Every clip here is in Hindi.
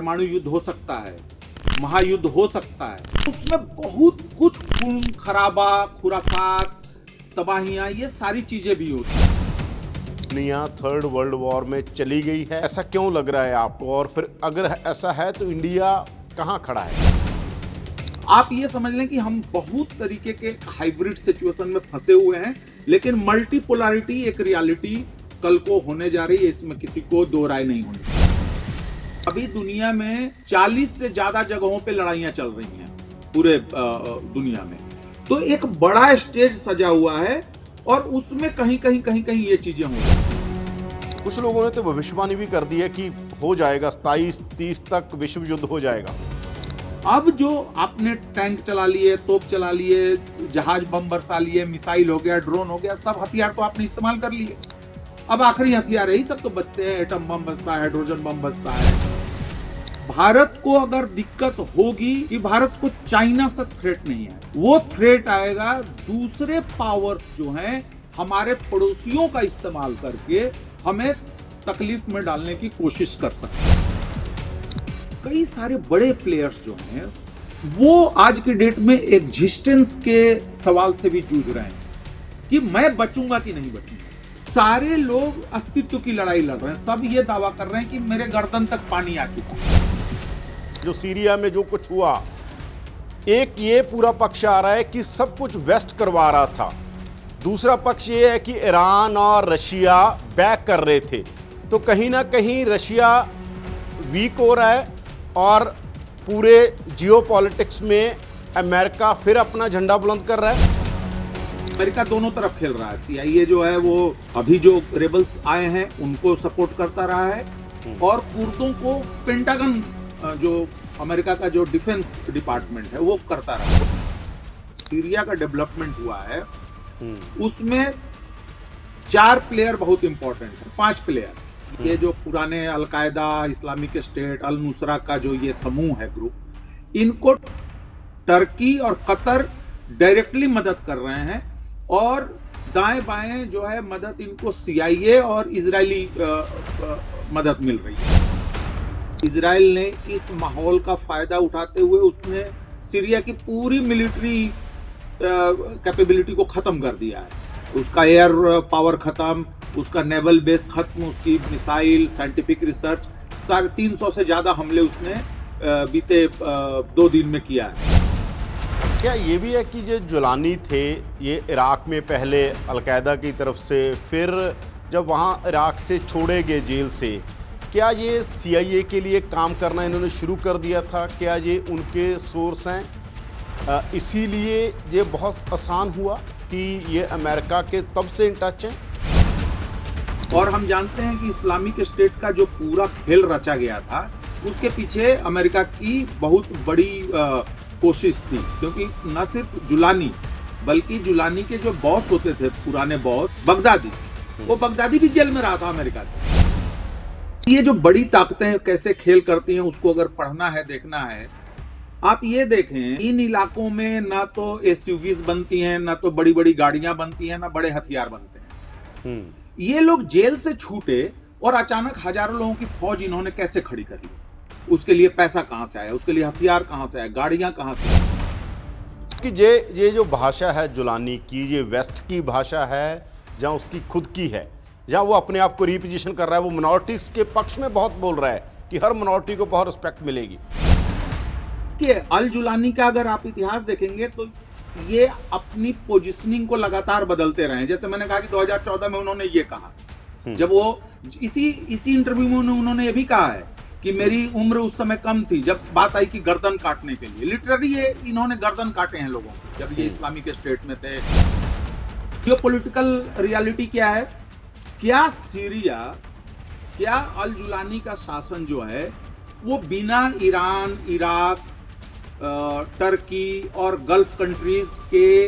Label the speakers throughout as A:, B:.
A: परमाणु युद्ध हो सकता है, महायुद्ध हो सकता है। उसमें बहुत कुछ खून खराबा, खुराफात, तबाहियां, ये सारी चीजें भी होती हैं।
B: दुनिया थर्ड वर्ल्ड वॉर में चली गई है, ऐसा क्यों लग रहा है आपको? और फिर अगर ऐसा है तो इंडिया कहां खड़ा है?
A: आप ये समझ लें कि हम बहुत तरीके के हाइब्रिड सिचुएशन में फंसे हुए हैं, लेकिन मल्टीपोलैरिटी एक रियलिटी कल को होने जा रही है, इसमें किसी को दो राय नहीं होनी। अभी दुनिया में 40 से ज्यादा जगहों पे लड़ाइयां चल रही हैं पूरे दुनिया में, तो एक बड़ा स्टेज सजा हुआ है और उसमें कहीं कहीं ये चीजें हो रही हैं।
B: कुछ लोगों ने तो भविष्यवाणी भी कर दी है कि हो जाएगा 27-30 तक विश्व युद्ध हो जाएगा।
A: अब जो आपने टैंक चला लिए, तोप चला लिए, जहाज बम बरसा लिए, मिसाइल हो गया, ड्रोन हो गया, सब हथियार तो आपने इस्तेमाल कर लिए। अब आखिरी हथियार यही सब तो बचते हैं, एटम बम बचता है, हाइड्रोजन बम बचता है। भारत को अगर दिक्कत होगी कि भारत को चाइना से थ्रेट नहीं है, वो थ्रेट आएगा दूसरे पावर्स जो हैं हमारे पड़ोसियों का इस्तेमाल करके हमें तकलीफ में डालने की कोशिश कर सकते हैं। कई सारे बड़े प्लेयर्स जो हैं वो आज के डेट में एग्जिस्टेंस के सवाल से भी जूझ रहे हैं कि मैं बचूंगा कि नहीं बचूंगा। सारे लोग अस्तित्व की लड़ाई लड़ रहे हैं, सब ये दावा कर रहे हैं कि मेरे गर्दन तक पानी आ चुका है।
B: जो सीरिया में जो कुछ हुआ, एक ये पूरा पक्ष आ रहा है कि सब कुछ वेस्ट करवा रहा था, दूसरा पक्ष ये है कि ईरान और रशिया बैक कर रहे थे। तो कहीं ना कहीं रशिया वीक हो रहा है और पूरे जियोपॉलिटिक्स में अमेरिका फिर अपना झंडा बुलंद कर रहा है।
A: अमेरिका दोनों तरफ खेल रहा है। CIA जो है वो अभी जो रेबल्स आए हैं उनको सपोर्ट करता रहा है और कुर्दों को पेंटागन जो अमेरिका का जो डिफेंस डिपार्टमेंट है वो करता रहा है। सीरिया का डेवलपमेंट हुआ है, उसमें 4 प्लेयर बहुत इंपॉर्टेंट है, 5 प्लेयर। ये जो पुराने अलकायदा, इस्लामिक स्टेट, अल नुसरा का जो ये समूह है, ग्रुप, इनको टर्की और कतर डायरेक्टली मदद कर रहे हैं और दाएं बाएं जो है मदद इनको CIA और इजरायली मदद मिल रही है। इजराइल ने इस माहौल का फायदा उठाते हुए उसने सीरिया की पूरी मिलिट्री कैपेबिलिटी को खत्म कर दिया है। उसका एयर पावर खत्म, उसका नेवल बेस खत्म, उसकी मिसाइल, साइंटिफिक रिसर्च, 350 से ज्यादा हमले उसने बीते 2 दिन में किया है।
B: क्या ये भी है कि जो जुलानी थे ये इराक में पहले अलकायदा की तरफ से, फिर जब वहाँ इराक से छोड़े गए जेल से, क्या ये CIA के लिए काम करना इन्होंने शुरू कर दिया था? क्या ये उनके सोर्स हैं, इसीलिए ये बहुत आसान हुआ कि ये अमेरिका के तब से इन टच हैं?
A: और हम जानते हैं कि इस्लामिक स्टेट का जो पूरा खेल रचा गया था उसके पीछे अमेरिका की बहुत बड़ी कोशिश थी, क्योंकि न सिर्फ जुलानी बल्कि जुलानी के जो बॉस होते थे, पुराने बॉस बगदादी, वो बगदादी भी जेल में रहा था अमेरिका का। ये जो बड़ी ताकतें कैसे खेल करती हैं उसको अगर पढ़ना है, देखना है, आप ये देखें इन इलाकों में ना तो SUVs बनती हैं, ना तो बड़ी बड़ी गाड़ियां बनती हैं, ना बड़े हथियार बनते हैं। ये लोग जेल से छूटे और अचानक हजारों लोगों की फौज इन्होंने कैसे खड़ी करी? उसके लिए पैसा कहां से आया, उसके लिए हथियार कहां से आया, गाड़ियां कहां से आई?
B: कि ये जो भाषा है जुलानी की, ये वेस्ट की भाषा है जहाँ उसकी खुद की है, जहाँ वो अपने आप को रिपोजिशन कर रहा है, वो मिनॉरिटीज के पक्ष में बहुत बोल रहा है कि हर मिनॉरिटी को बहुत रिस्पेक्ट मिलेगी।
A: कि अल जुलानी का अगर आप इतिहास देखेंगे तो ये अपनी पोजिशनिंग को लगातार बदलते रहे। जैसे मैंने कहा कि 2014 में उन्होंने ये कहा, जब वो इसी इंटरव्यू में उन्होंने ये भी कहा है कि मेरी उम्र उस समय कम थी जब बात आई कि गर्दन काटने के लिए। लिटरली ये इन्होंने गर्दन काटे हैं लोगों को जब ये इस्लामिक स्टेट में थे। जियोपॉलिटिकल रियलिटी क्या है? क्या सीरिया, क्या अल जुलानी का शासन जो है वो बिना ईरान, इराक, टर्की और गल्फ कंट्रीज के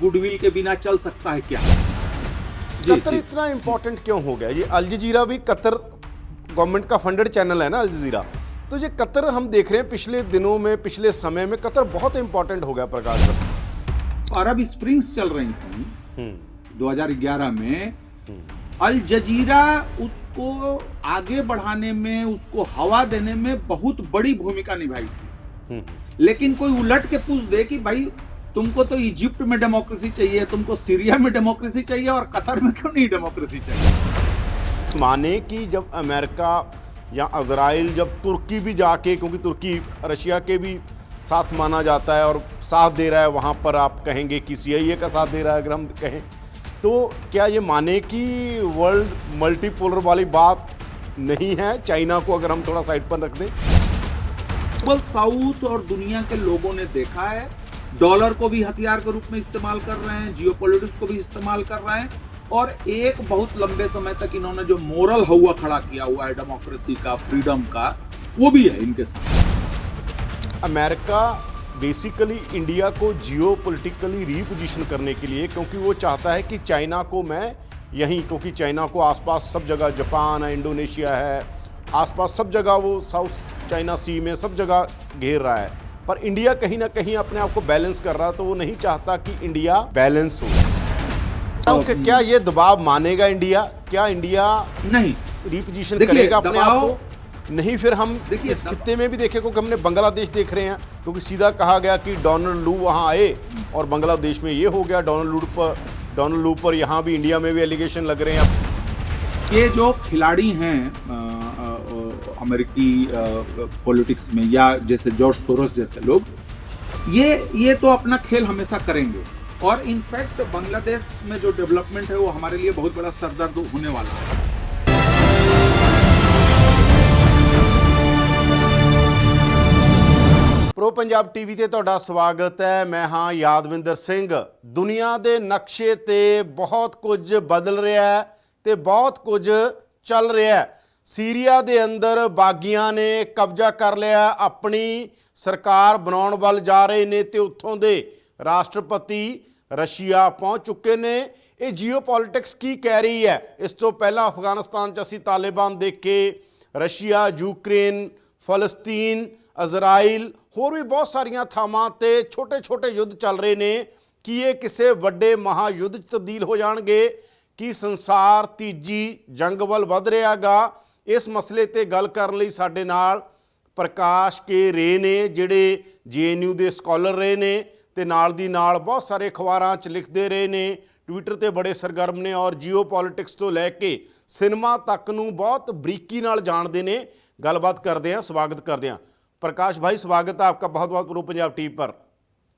A: गुडविल के बिना चल सकता है क्या?
B: कतर इतना इंपॉर्टेंट क्यों हो गया? ये अल जजीरा भी कतर गवर्नमेंट का फंडेड चैनल है ना, अल जजीरा। तो ये कतर हम देख रहे हैं पिछले दिनों में, पिछले समय में कतर बहुत इंपॉर्टेंट हो गया प्रकाश सर।
A: अरब स्प्रिंग्स चल रही थी 2011 में, अल जजीरा उसको आगे बढ़ाने में, उसको हवा देने में बहुत बड़ी भूमिका निभाई थी। लेकिन कोई उलट के पूछ दे कि भाई तुमको तो इजिप्ट में डेमोक्रेसी चाहिए, तुमको सीरिया में डेमोक्रेसी चाहिए और कतर में क्यों नहीं डेमोक्रेसी चाहिए?
B: माने कि जब अमेरिका या इजराइल, जब तुर्की भी जाके, क्योंकि तुर्की रशिया के भी साथ माना जाता है और साथ दे रहा है, वहाँ पर आप कहेंगे कि CIA का साथ दे रहा है अगर हम कहें, तो क्या ये माने कि वर्ल्ड मल्टीपोलर वाली बात नहीं है? चाइना को अगर हम थोड़ा साइड पर रख दें।
A: ग्लोबल साउथ और दुनिया के लोगों ने देखा है, डॉलर को भी हथियार के रूप में इस्तेमाल कर रहे हैं, जियोपॉलिटिक्स को भी इस्तेमाल कर रहे हैं, और एक बहुत लंबे समय तक इन्होंने जो मोरल हवा खड़ा किया हुआ है डेमोक्रेसी का, फ्रीडम का, वो भी है इनके साथ।
B: अमेरिका बेसिकली इंडिया को जियोपॉलिटिकली रीपोजिशन करने के लिए, क्योंकि वो चाहता है कि चाइना को मैं यहीं, क्योंकि चाइना को आसपास सब जगह, जापान है, इंडोनेशिया है, आसपास सब जगह वो साउथ चाइना सी में सब जगह घेर रहा है, पर इंडिया कहीं ना कहीं अपने आप को बैलेंस कर रहा है, तो वो नहीं चाहता कि इंडिया बैलेंस हो। तो क्या ये दबाव मानेगा इंडिया? क्या इंडिया
A: नहीं
B: रीपोजिशन करेगा अपने आप को? नहीं, फिर हम
A: देखिए,
B: इस खित्ते में भी देखे, क्योंकि हमने बांग्लादेश देख रहे हैं, क्योंकि सीधा कहा गया कि डोनाल्ड लू वहाँ आए और बांग्लादेश में ये हो गया। डोनाल्ड लू पर यहाँ भी, इंडिया में भी एलिगेशन लग रहे हैं।
A: ये जो खिलाड़ी हैं अमेरिकी पॉलिटिक्स में, या जैसे जॉर्ज सोरोस जैसे लोग, ये तो अपना खेल हमेशा करेंगे, और इनफैक्ट बांग्लादेश में जो डेवलपमेंट है वो हमारे लिए बहुत बड़ा सरदर्द होने वाला है।
B: ਪ੍ਰੋ ਪੰਜਾਬ ਟੀਵੀ ਤੇ ਤੁਹਾਡਾ ਸਵਾਗਤ ਹੈ। ਮੈਂ ਹਾਂ ਯਾਦਵਿੰਦਰ ਸਿੰਘ। ਦੁਨੀਆ ਦੇ ਨਕਸ਼ੇ ਤੇ ਬਹੁਤ ਕੁਝ ਬਦਲ ਰਿਹਾ ਹੈ ਤੇ ਬਹੁਤ ਕੁਝ ਚੱਲ ਰਿਹਾ ਹੈ। ਸੀਰੀਆ ਦੇ ਅੰਦਰ ਬਾਗੀਆਂ ਨੇ ਕਬਜ਼ਾ ਕਰ ਲਿਆ, ਆਪਣੀ ਸਰਕਾਰ ਬਣਾਉਣ ਵੱਲ ਜਾ ਰਹੇ ਨੇ ਤੇ ਉੱਥੋਂ ਦੇ ਰਾਸ਼ਟਰਪਤੀ ਰਸ਼ੀਆ ਪਹੁੰਚ ਚੁੱਕੇ ਨੇ। ਇਹ ਜੀਓਪੋਲਿਟਿਕਸ ਕੀ ਕਹਿ ਰਹੀ ਹੈ? ਇਸ ਤੋਂ ਪਹਿਲਾਂ ਅਫਗਾਨਿਸਤਾਨ 'ਚ ਅਸੀਂ ਤਾਲਿਬਾਨ ਦੇਖੇ, ਰਸ਼ੀਆ, ਯੂਕਰੇਨ, ਫਲਸਤੀਨ, ਇਜ਼ਰਾਈਲ, ਹੋਰ ਵੀ ਬਹੁਤ ਸਾਰੀਆਂ ਥਾਵਾਂ ਤੇ ਛੋਟੇ ਛੋਟੇ ਯੁੱਧ ਚੱਲ ਰਹੇ ਨੇ। ਕੀ ਇਹ ਕਿਸੇ ਵੱਡੇ ਮਹਾਯੁੱਧ 'ਚ ਤਬਦੀਲ ਹੋ ਜਾਣਗੇ? ਕੀ ਸੰਸਾਰ ਤੀਜੀ ਜੰਗ ਵੱਲ ਵੱਧ ਰਿਹਾ ਗਾ? ਇਸ ਮਸਲੇ ਤੇ ਗੱਲ ਕਰਨ ਲਈ ਸਾਡੇ ਨਾਲ ਪ੍ਰਕਾਸ਼ ਕੇ ਰੇ ਨੇ, ਜਿਹੜੇ JNU ਦੇ ਸਕਾਲਰ ਰਹੇ ਨੇ ਤੇ ਨਾਲ ਦੀ ਨਾਲ ਬਹੁਤ ਸਾਰੇ ਅਖਬਾਰਾਂ 'ਚ ਲਿਖਦੇ ਰਹੇ ਨੇ, ਟਵਿੱਟਰ ਤੇ ਬੜੇ ਸਰਗਰਮ ਨੇ, ਔਰ ਜੀਓਪੋਲਿਟਿਕਸ ਤੋਂ ਲੈ ਕੇ ਸਿਨੇਮਾ ਤੱਕ ਨੂੰ ਬਹੁਤ ਬਰੀਕੀ ਨਾਲ ਜਾਣਦੇ ਨੇ। ਗੱਲਬਾਤ ਕਰਦੇ हैं, स्वागत करते हैं। प्रकाश भाई, स्वागत है आपका बहुत बहुत प्रो पंजाब टीवी पर।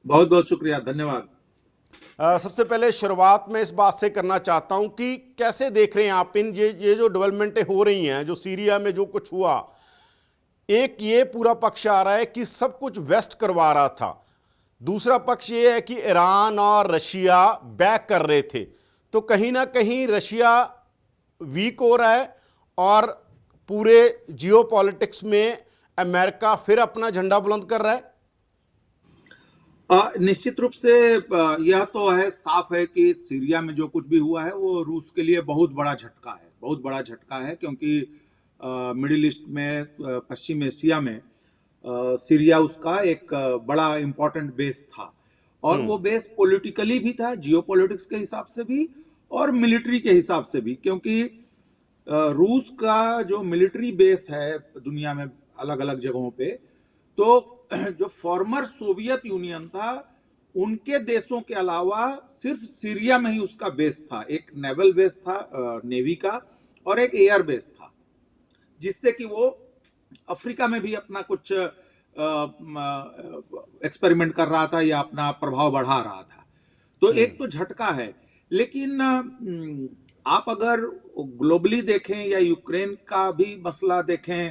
A: बहुत बहुत शुक्रिया, धन्यवाद।
B: सबसे पहले शुरुआत में इस बात से करना चाहता हूं कि कैसे देख रहे हैं आप इन ये जो डेवलपमेंटें हो रही हैं, जो सीरिया में जो कुछ हुआ। एक ये पूरा पक्ष आ रहा है कि सब कुछ वेस्ट करवा रहा था, दूसरा पक्ष ये है कि ईरान और रशिया बैक कर रहे थे। तो कहीं ना कहीं रशिया वीक हो रहा है और पूरे जियोपॉलिटिक्स में अमेरिका फिर अपना झंडा बुलंद कर रहा है।
A: निश्चित रूप से यह तो है, साफ है कि सीरिया में जो कुछ भी हुआ है वो रूस के लिए बहुत बड़ा झटका है, बहुत बड़ा झटका है, क्योंकि मिडिल ईस्ट में, पश्चिम एशिया में सीरिया उसका एक बड़ा इंपॉर्टेंट बेस था, और वो बेस पॉलिटिकली भी था, जियोपॉलिटिक्स के हिसाब से भी और मिलिट्री के हिसाब से भी, क्योंकि रूस का जो मिलिट्री बेस है दुनिया में अलग अलग जगहों पे, तो जो फॉर्मर सोवियत यूनियन था उनके देशों के अलावा सिर्फ सीरिया में ही उसका बेस था। एक नेवल बेस था, नेवी का, और एक एयर बेस था, जिससे कि वो अफ्रीका में भी अपना कुछ एक्सपेरिमेंट कर रहा था या अपना प्रभाव बढ़ा रहा था। तो एक तो झटका है, लेकिन आप अगर ग्लोबली देखें या यूक्रेन का भी मसला देखें,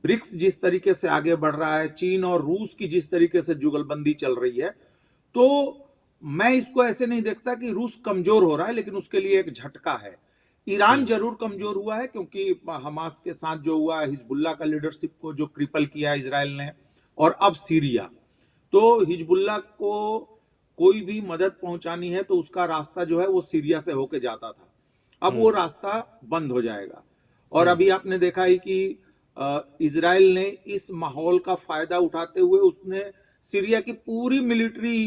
A: ब्रिक्स जिस तरीके से आगे बढ़ रहा है, चीन और रूस की जिस तरीके से जुगलबंदी चल रही है, तो मैं इसको ऐसे नहीं देखता कि रूस कमजोर हो रहा है, लेकिन उसके लिए एक झटका है। ईरान जरूर कमजोर हुआ है, क्योंकि हमास के साथ जो हुआ, हिजबुल्लाह का लीडरशिप को जो क्रिपल किया इजराइल ने, और अब सीरिया, तो हिजबुल्लाह को कोई भी मदद पहुंचानी है तो उसका रास्ता जो है वो सीरिया से होके जाता था, अब वो रास्ता बंद हो जाएगा। और अभी आपने देखा है कि इजराइल ने इस माहौल का फायदा उठाते हुए उसने सीरिया की पूरी मिलिट्री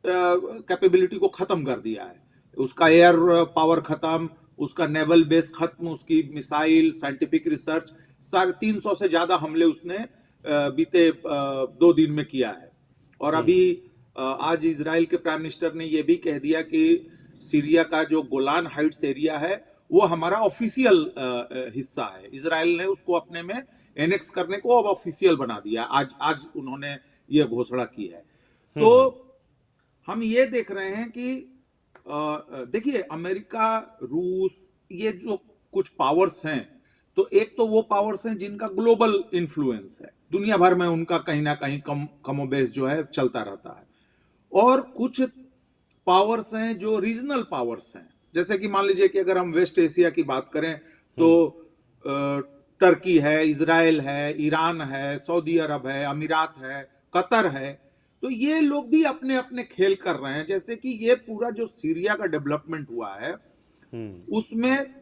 A: कैपेबिलिटी को खत्म कर दिया है। उसका एयर पावर खत्म, उसका नेवल बेस खत्म, उसकी मिसाइल, साइंटिफिक रिसर्च, 350 से ज्यादा हमले उसने बीते 2 दिन में किया है। और अभी आज इजराइल के प्राइम मिनिस्टर ने यह भी कह दिया कि सीरिया का जो गोलान हाइट्स एरिया है वो हमारा ऑफिशियल हिस्सा है। इजराइल ने उसको अपने में एनेक्स करने को अब ऑफिशियल बना दिया। आज उन्होंने ये घोषणा की है। तो हम ये देख रहे हैं कि देखिए, अमेरिका, रूस, ये जो कुछ पावर्स हैं, तो एक तो वो पावर्स हैं जिनका ग्लोबल इन्फ्लुएंस है, दुनिया भर में उनका कहीं ना कहीं कमोबेश जो है चलता रहता है। और कुछ पावर्स हैं जो रीजनल पावर्स हैं, जैसे कि मान लीजिए कि अगर हम वेस्ट एशिया की बात करें तो टर्की है, इजराइल है, ईरान है, सऊदी अरब है, अमीरात है, कतर है। तो ये लोग भी अपने अपने खेल कर रहे हैं। जैसे कि ये पूरा जो सीरिया का डेवलपमेंट हुआ है उसमें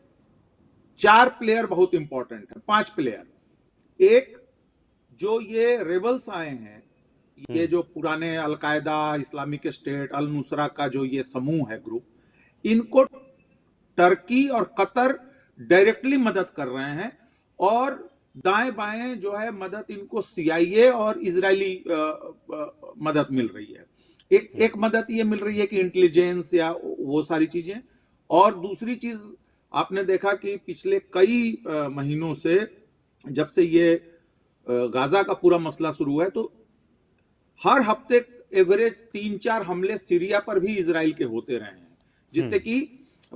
A: 4 प्लेयर बहुत इंपॉर्टेंट है, 5 प्लेयर। एक, जो ये रेबल्स आए हैं, ये जो पुराने अलकायदा, इस्लामिक स्टेट, अल नुसरा का जो ये समूह है, ग्रुप, इनको टर्की और कतर डायरेक्टली मदद कर रहे हैं, और दाएं बाएं जो है मदद इनको CIA और इजरायली मदद मिल रही है। एक मदद ये मिल रही है कि इंटेलिजेंस या वो सारी चीजें। और दूसरी चीज आपने देखा कि पिछले कई महीनों से, जब से ये गाजा का पूरा मसला शुरू हुआ है, तो हर हफ्ते एवरेज 3-4 हमले सीरिया पर भी इजराइल के होते रहे हैं, जिससे कि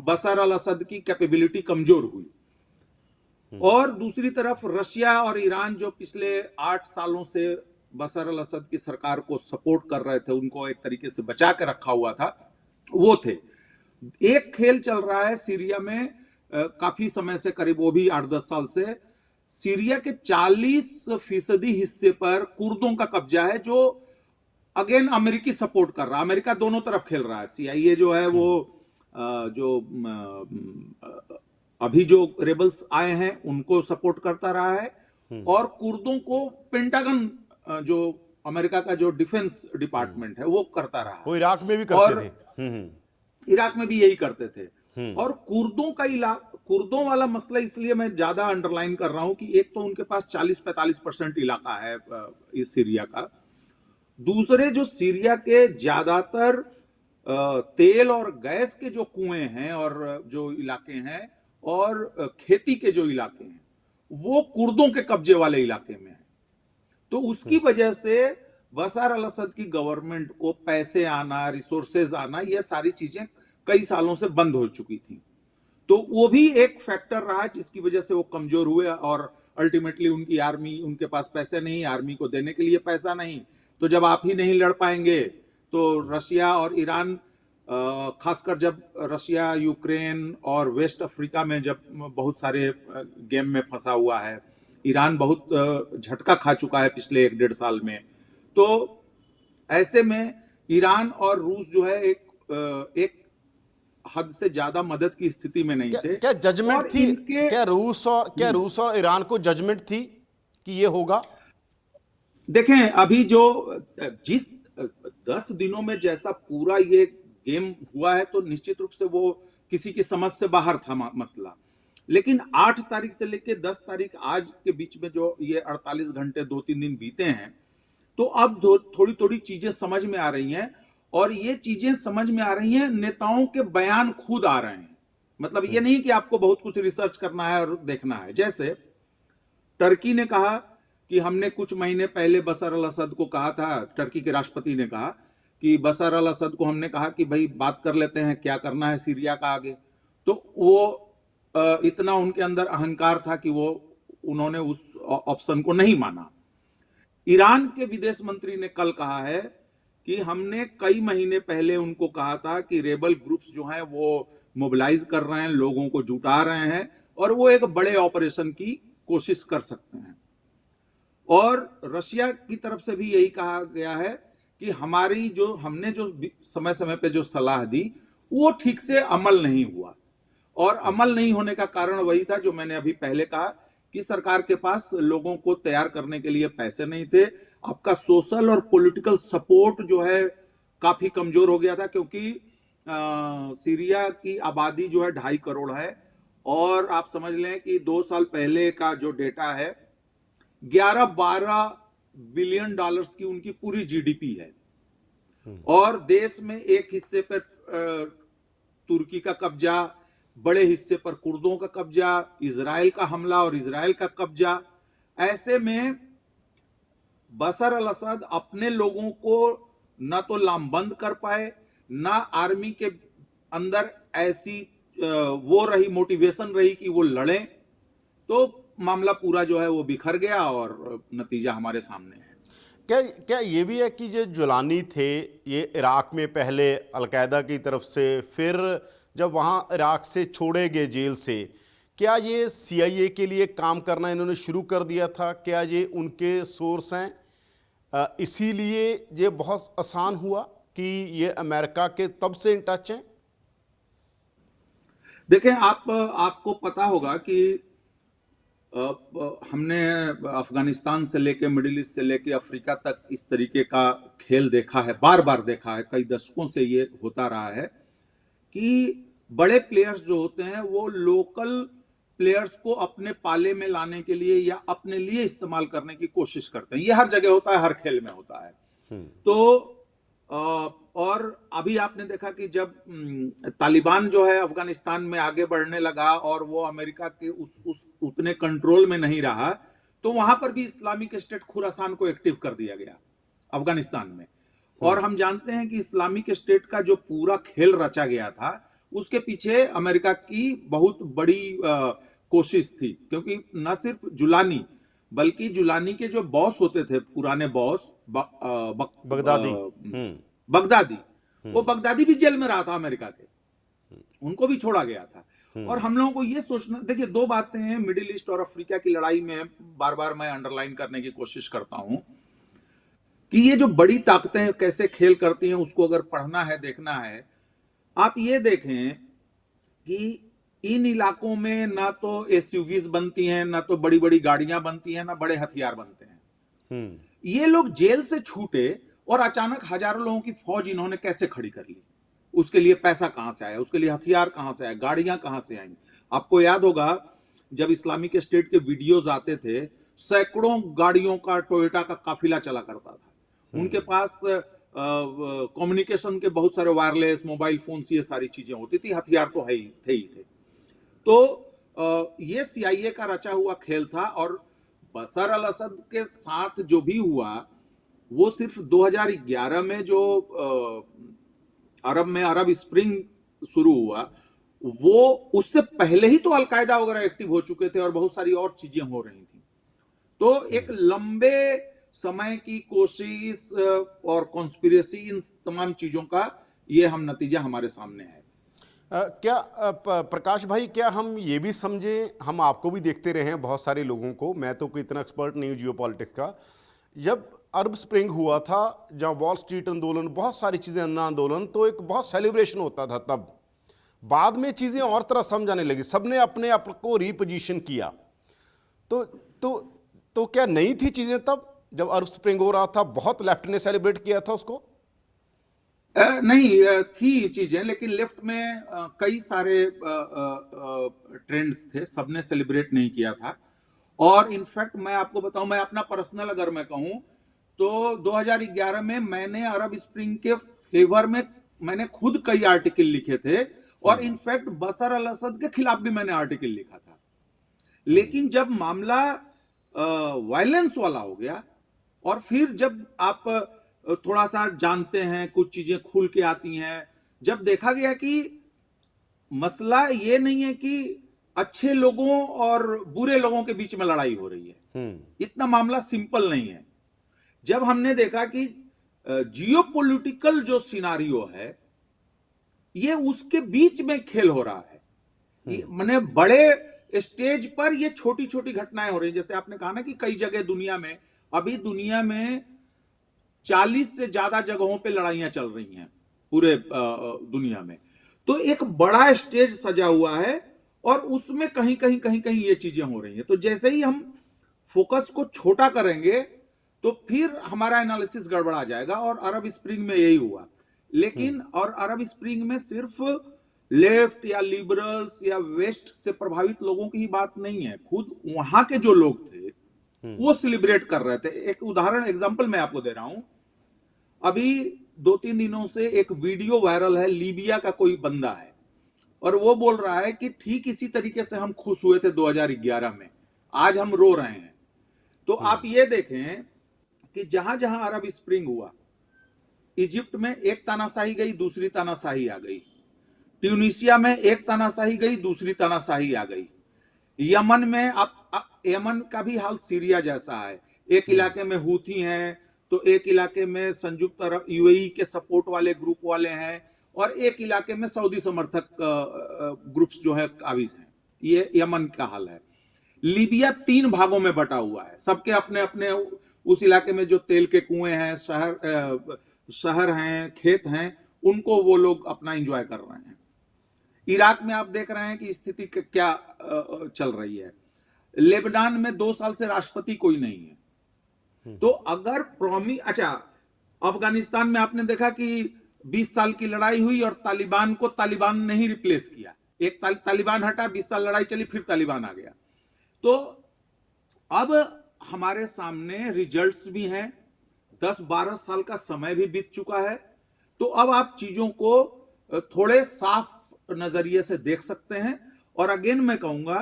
A: बशर अल असद की कैपेबिलिटी कमजोर हुई। और दूसरी तरफ रशिया और ईरान, जो पिछले 8 सालों से बशर अल असद की सरकार को सपोर्ट कर रहे थे, उनको एक तरीके से बचा के रखा हुआ था, वो थे। एक खेल चल रहा है सीरिया में काफी समय से, करीब वो भी 8-10 साल से। सीरिया के 40% हिस्से पर कुर्दों का कब्जा है, जो अगेन अमेरिकी सपोर्ट कर रहा है। अमेरिका दोनों तरफ खेल रहा है। CIA जो है वो जो अभी जो रेबल्स आए हैं उनको सपोर्ट करता रहा है, और कुर्दों को पेंटागन, जो अमेरिका का जो डिफेंस डिपार्टमेंट है, वो करता रहा है।
B: वो इराक में भी करते थे।
A: इराक में भी यही करते थे। और कुर्दों वाला मसला इसलिए मैं ज्यादा अंडरलाइन कर रहा हूं कि एक तो उनके पास 40-45% इलाका है इस सीरिया का। दूसरे, जो सीरिया के ज्यादातर तेल और गैस के जो कुएं हैं और जो इलाके हैं और खेती के जो इलाके हैं, वो कुर्दों के कब्जे वाले इलाके में है। तो उसकी वजह से बशर अल असद की गवर्नमेंट को पैसे आना, रिसोर्सेज आना, ये सारी चीजें कई सालों से बंद हो चुकी थी। तो वो भी एक फैक्टर रहा जिसकी वजह से वो कमजोर हुए, और अल्टीमेटली उनकी आर्मी, उनके पास पैसे नहीं, आर्मी को देने के लिए पैसा नहीं। तो जब आप ही नहीं लड़ पाएंगे तो रशिया और ईरान, खासकर जब रशिया यूक्रेन और वेस्ट अफ्रीका में जब बहुत सारे गेम में फंसा हुआ है, ईरान बहुत झटका खा चुका है पिछले 1-1.5 साल में। तो ऐसे में ईरान और रूस जो है एक हद से ज्यादा मदद की स्थिति में नहीं थे।
B: क्या जजमेंट थी? क्या रूस और ईरान को जजमेंट थी कि ये होगा?
A: देखें, अभी जो जिस 10 दिनों में जैसा पूरा ये गेम हुआ है, तो निश्चित रूप से वो किसी की समझ से बाहर था मसला। लेकिन 8 तारीख से लेकर 10 तारीख आज के बीच में जो ये 48 घंटे 2-3 दिन बीते हैं, तो अब थोड़ी थोड़ी चीजें समझ में आ रही हैं। और ये चीजें समझ में आ रही हैं, नेताओं के बयान खुद आ रहे हैं। मतलब ये नहीं कि आपको बहुत कुछ रिसर्च करना है और देखना है। जैसे टर्की ने कहा कि हमने कुछ महीने पहले बशर अल असद को कहा था, टर्की के राष्ट्रपति ने कहा कि बशर अल असद को हमने कहा कि भाई बात कर लेते हैं, क्या करना है सीरिया का आगे। तो वो इतना उनके अंदर अहंकार था कि उन्होंने उस ऑप्शन को नहीं माना। ईरान के विदेश मंत्री ने कल कहा है कि हमने कई महीने पहले उनको कहा था कि रेबल ग्रुप्स जो हैं वो मोबिलाइज कर रहे हैं, लोगों को जुटा रहे हैं, और वो एक बड़े ऑपरेशन की कोशिश कर सकते हैं। और रशिया की तरफ से भी यही कहा गया है कि हमने जो समय समय पे जो सलाह दी वो ठीक से अमल नहीं हुआ। और अमल नहीं होने का कारण वही था जो मैंने अभी पहले कहा कि सरकार के पास लोगों को तैयार करने के लिए पैसे नहीं थे। आपका सोशल और पॉलिटिकल सपोर्ट जो है काफी कमजोर हो गया था, क्योंकि सीरिया की आबादी जो है 2.5 करोड़ है, और आप समझ लें कि 2 साल पहले का जो डेटा है 11-12 बिलियन डॉलर्स की उनकी पूरी जीडीपी है। और देश में एक हिस्से पर तुर्की का कब्जा, बड़े हिस्से पर कुर्दों का कब्जा, इजराइल का हमला और इजराइल का कब्जा। ऐसे में बशर अल असद अपने लोगों को ना तो लामबंद कर पाए, ना आर्मी के अंदर ऐसी वो रही मोटिवेशन रही कि वो लड़ें, तो मामला पूरा जो है वो बिखर गया और नतीजा हमारे सामने है।
B: क्या ये भी है कि जो जुलानी थे ये इराक में पहले अलकायदा की तरफ से, फिर जब वहाँ इराक से छोड़े गए जेल से, क्या ये CIA के लिए काम करना इन्होंने शुरू कर दिया था? क्या ये उनके सोर्स हैं? इसीलिए ये बहुत आसान हुआ कि ये अमेरिका के तब से इन टच हैं?
A: देखें, आपको पता होगा कि हमने अफगानिस्तान से लेके मिडिल ईस्ट से लेके अफ्रीका तक इस तरीके का खेल देखा है, बार बार देखा है, कई दशकों से ये होता रहा है कि बड़े प्लेयर्स जो होते हैं वो लोकल प्लेयर्स को अपने पाले में लाने के लिए या अपने लिए इस्तेमाल करने की कोशिश करते हैं। ये हर जगह होता है, हर खेल में होता है। तो और अभी आपने देखा कि जब तालिबान जो है अफगानिस्तान में आगे बढ़ने लगा और वो अमेरिका के उस उतने कंट्रोल में नहीं रहा, तो वहां पर भी इस्लामिक स्टेट खुरासान को एक्टिव कर दिया गया अफगानिस्तान में। और हम जानते हैं कि इस्लामिक स्टेट का जो पूरा खेल रचा गया था उसके पीछे अमेरिका की बहुत बड़ी कोशिश थी, क्योंकि न सिर्फ जुलानी बल्कि जुलानी के जो बॉस होते थे, पुराने बॉस बगदादी, वो बगदादी भी जेल में रहा था अमेरिका के, उनको भी छोड़ा गया था। और हम लोगों को ये सोचना, देखिए दो बातें हैं मिडिल ईस्ट और अफ्रीका की लड़ाई में, बार बार मैं अंडरलाइन करने की कोशिश करता हूं कि ये जो बड़ी ताकतें कैसे खेल करती हैं उसको अगर पढ़ना है, देखना है, आप ये देखें कि इन इलाकों में ना तो SUVs बनती हैं, ना तो बड़ी बड़ी गाड़ियां बनती हैं, ना बड़े हथियार बनते हैं। ये लोग जेल से छूटे और अचानक हजारों लोगों की फौज इन्होंने कैसे खड़ी कर ली? उसके लिए पैसा कहां से आया, उसके लिए हथियार कहां से आया, गाड़ियां कहां से आई? आपको याद होगा जब इस्लामिक स्टेट के वीडियोस आते थे, सैकड़ों गाड़ियों का टोयोटा का काफिला चला करता था। उनके पास कम्युनिकेशन के बहुत सारे वायरलेस मोबाइल फोन, ये सारी चीजें होती थी, हथियार तो है ही थे। तो ये CIA का रचा हुआ खेल था। और बशर अल असद के साथ जो भी हुआ वो सिर्फ 2011 में जो अरब में अरब स्प्रिंग शुरू हुआ, वो उससे पहले ही तो अलकायदा वगैरह एक्टिव हो चुके थे और बहुत सारी और चीजें हो रही थी। तो एक लंबे समय की कोशिश और कॉन्स्पिरेसी, इन तमाम चीजों का ये हम नतीजा हमारे सामने है।
B: क्या प्रकाश भाई, क्या हम ये भी समझें, हम आपको भी देखते रहे हैं, बहुत सारे लोगों को, मैं तो कोई इतना एक्सपर्ट नहीं हूँ जियोपॉलिटिक्स का, जब अरब स्प्रिंग हुआ था, जहाँ वॉल स्ट्रीट आंदोलन, बहुत सारी चीज़ें, अन्ना आंदोलन, तो एक बहुत सेलिब्रेशन होता था तब। बाद में चीज़ें और तरह समझाने लगी, सबने अपने आप को रीपोजिशन किया। तो क्या नहीं थी चीज़ें तब जब अरब स्प्रिंग हो रहा था? बहुत लेफ्ट ने सेलिब्रेट किया था उसको?
A: नहीं थी चीजें, लेकिन लेफ्ट में कई सारे ट्रेंड्स थे, सबने सेलिब्रेट नहीं किया था। और इनफैक्ट मैं आपको बताऊं, मैं अपना पर्सनल अगर मैं कहूं तो 2011 में मैंने अरब स्प्रिंग के फेवर में मैंने खुद कई आर्टिकल लिखे थे, और इनफैक्ट बशर अल असद के खिलाफ भी मैंने आर्टिकल लिखा था। लेकिन जब मामला वायलेंस वाला हो गया और फिर जब आप थोड़ा सा जानते हैं, कुछ चीजें खुल के आती हैं, जब देखा गया कि मसला ये नहीं है कि अच्छे लोगों और बुरे लोगों के बीच में लड़ाई हो रही है, इतना मामला सिंपल नहीं है। जब हमने देखा कि जियोपॉलिटिकल जो सिनारियो है ये उसके बीच में खेल हो रहा है, माने बड़े स्टेज पर ये छोटी छोटी घटनाएं हो रही हैं। जैसे आपने कहा ना कि कई जगह दुनिया में, अभी दुनिया में 40 से ज्यादा जगहों पे लड़ाइयां चल रही हैं पूरे दुनिया में। तो एक बड़ा स्टेज सजा हुआ है और उसमें कहीं कहीं ये चीजें हो रही हैं। तो जैसे ही हम फोकस को छोटा करेंगे तो फिर हमारा एनालिसिस गड़बड़ा जाएगा, और अरब स्प्रिंग में यही हुआ। लेकिन और अरब स्प्रिंग में सिर्फ लेफ्ट या लिबरल्स या वेस्ट से प्रभावित लोगों की ही बात नहीं है, खुद वहां के जो लोग थे वो सेलिब्रेट कर रहे थे। एक उदाहरण एग्जांपल मैं आपको दे रहा हूं। अभी 2-3 दिनों से एक वीडियो वायरल है, लीबिया का कोई बंदा है और वो बोल रहा है कि ठीक इसी तरीके से हम खुश हुए थे 2011 में, आज हम रो रहे हैं। तो आप ये देखें कि जहां जहां अरब स्प्रिंग हुआ, इजिप्ट में एक तानाशाही गई, दूसरी तानाशाही आ गई। ट्यूनिशिया में एक तानाशाही गई, दूसरी तानाशाही आ गई। यमन में यमन का भी हाल सीरिया जैसा है। एक इलाके में हूथी हैं, तो एक इलाके में संयुक्त अरब यूएई के सपोर्ट वाले ग्रुप वाले हैं, और एक इलाके में सऊदी समर्थक ग्रुप्स जो है काबिज हैं। ये यमन का हाल है। लीबिया 3 भागों में बटा हुआ है, सबके अपने अपने उस इलाके में जो तेल के कुएं हैं, शहर हैं, खेत हैं, उनको वो लोग अपना एंजॉय कर रहे हैं। इराक में आप देख रहे हैं कि स्थिति क्या चल रही है। लेबनान में 2 साल से राष्ट्रपति कोई नहीं है। तो अगर अच्छा, अफगानिस्तान में आपने देखा कि 20 साल की लड़ाई हुई और तालिबान को तालिबान ने ही रिप्लेस किया। एक तालिबान हटा, 20 साल लड़ाई चली, फिर तालिबान आ गया। तो अब हमारे सामने रिजल्ट्स भी हैं, 10-12 साल का समय भी बीत चुका है। तो अब आप चीजों को थोड़े साफ नजरिए से देख सकते हैं। और अगेन मैं कहूंगा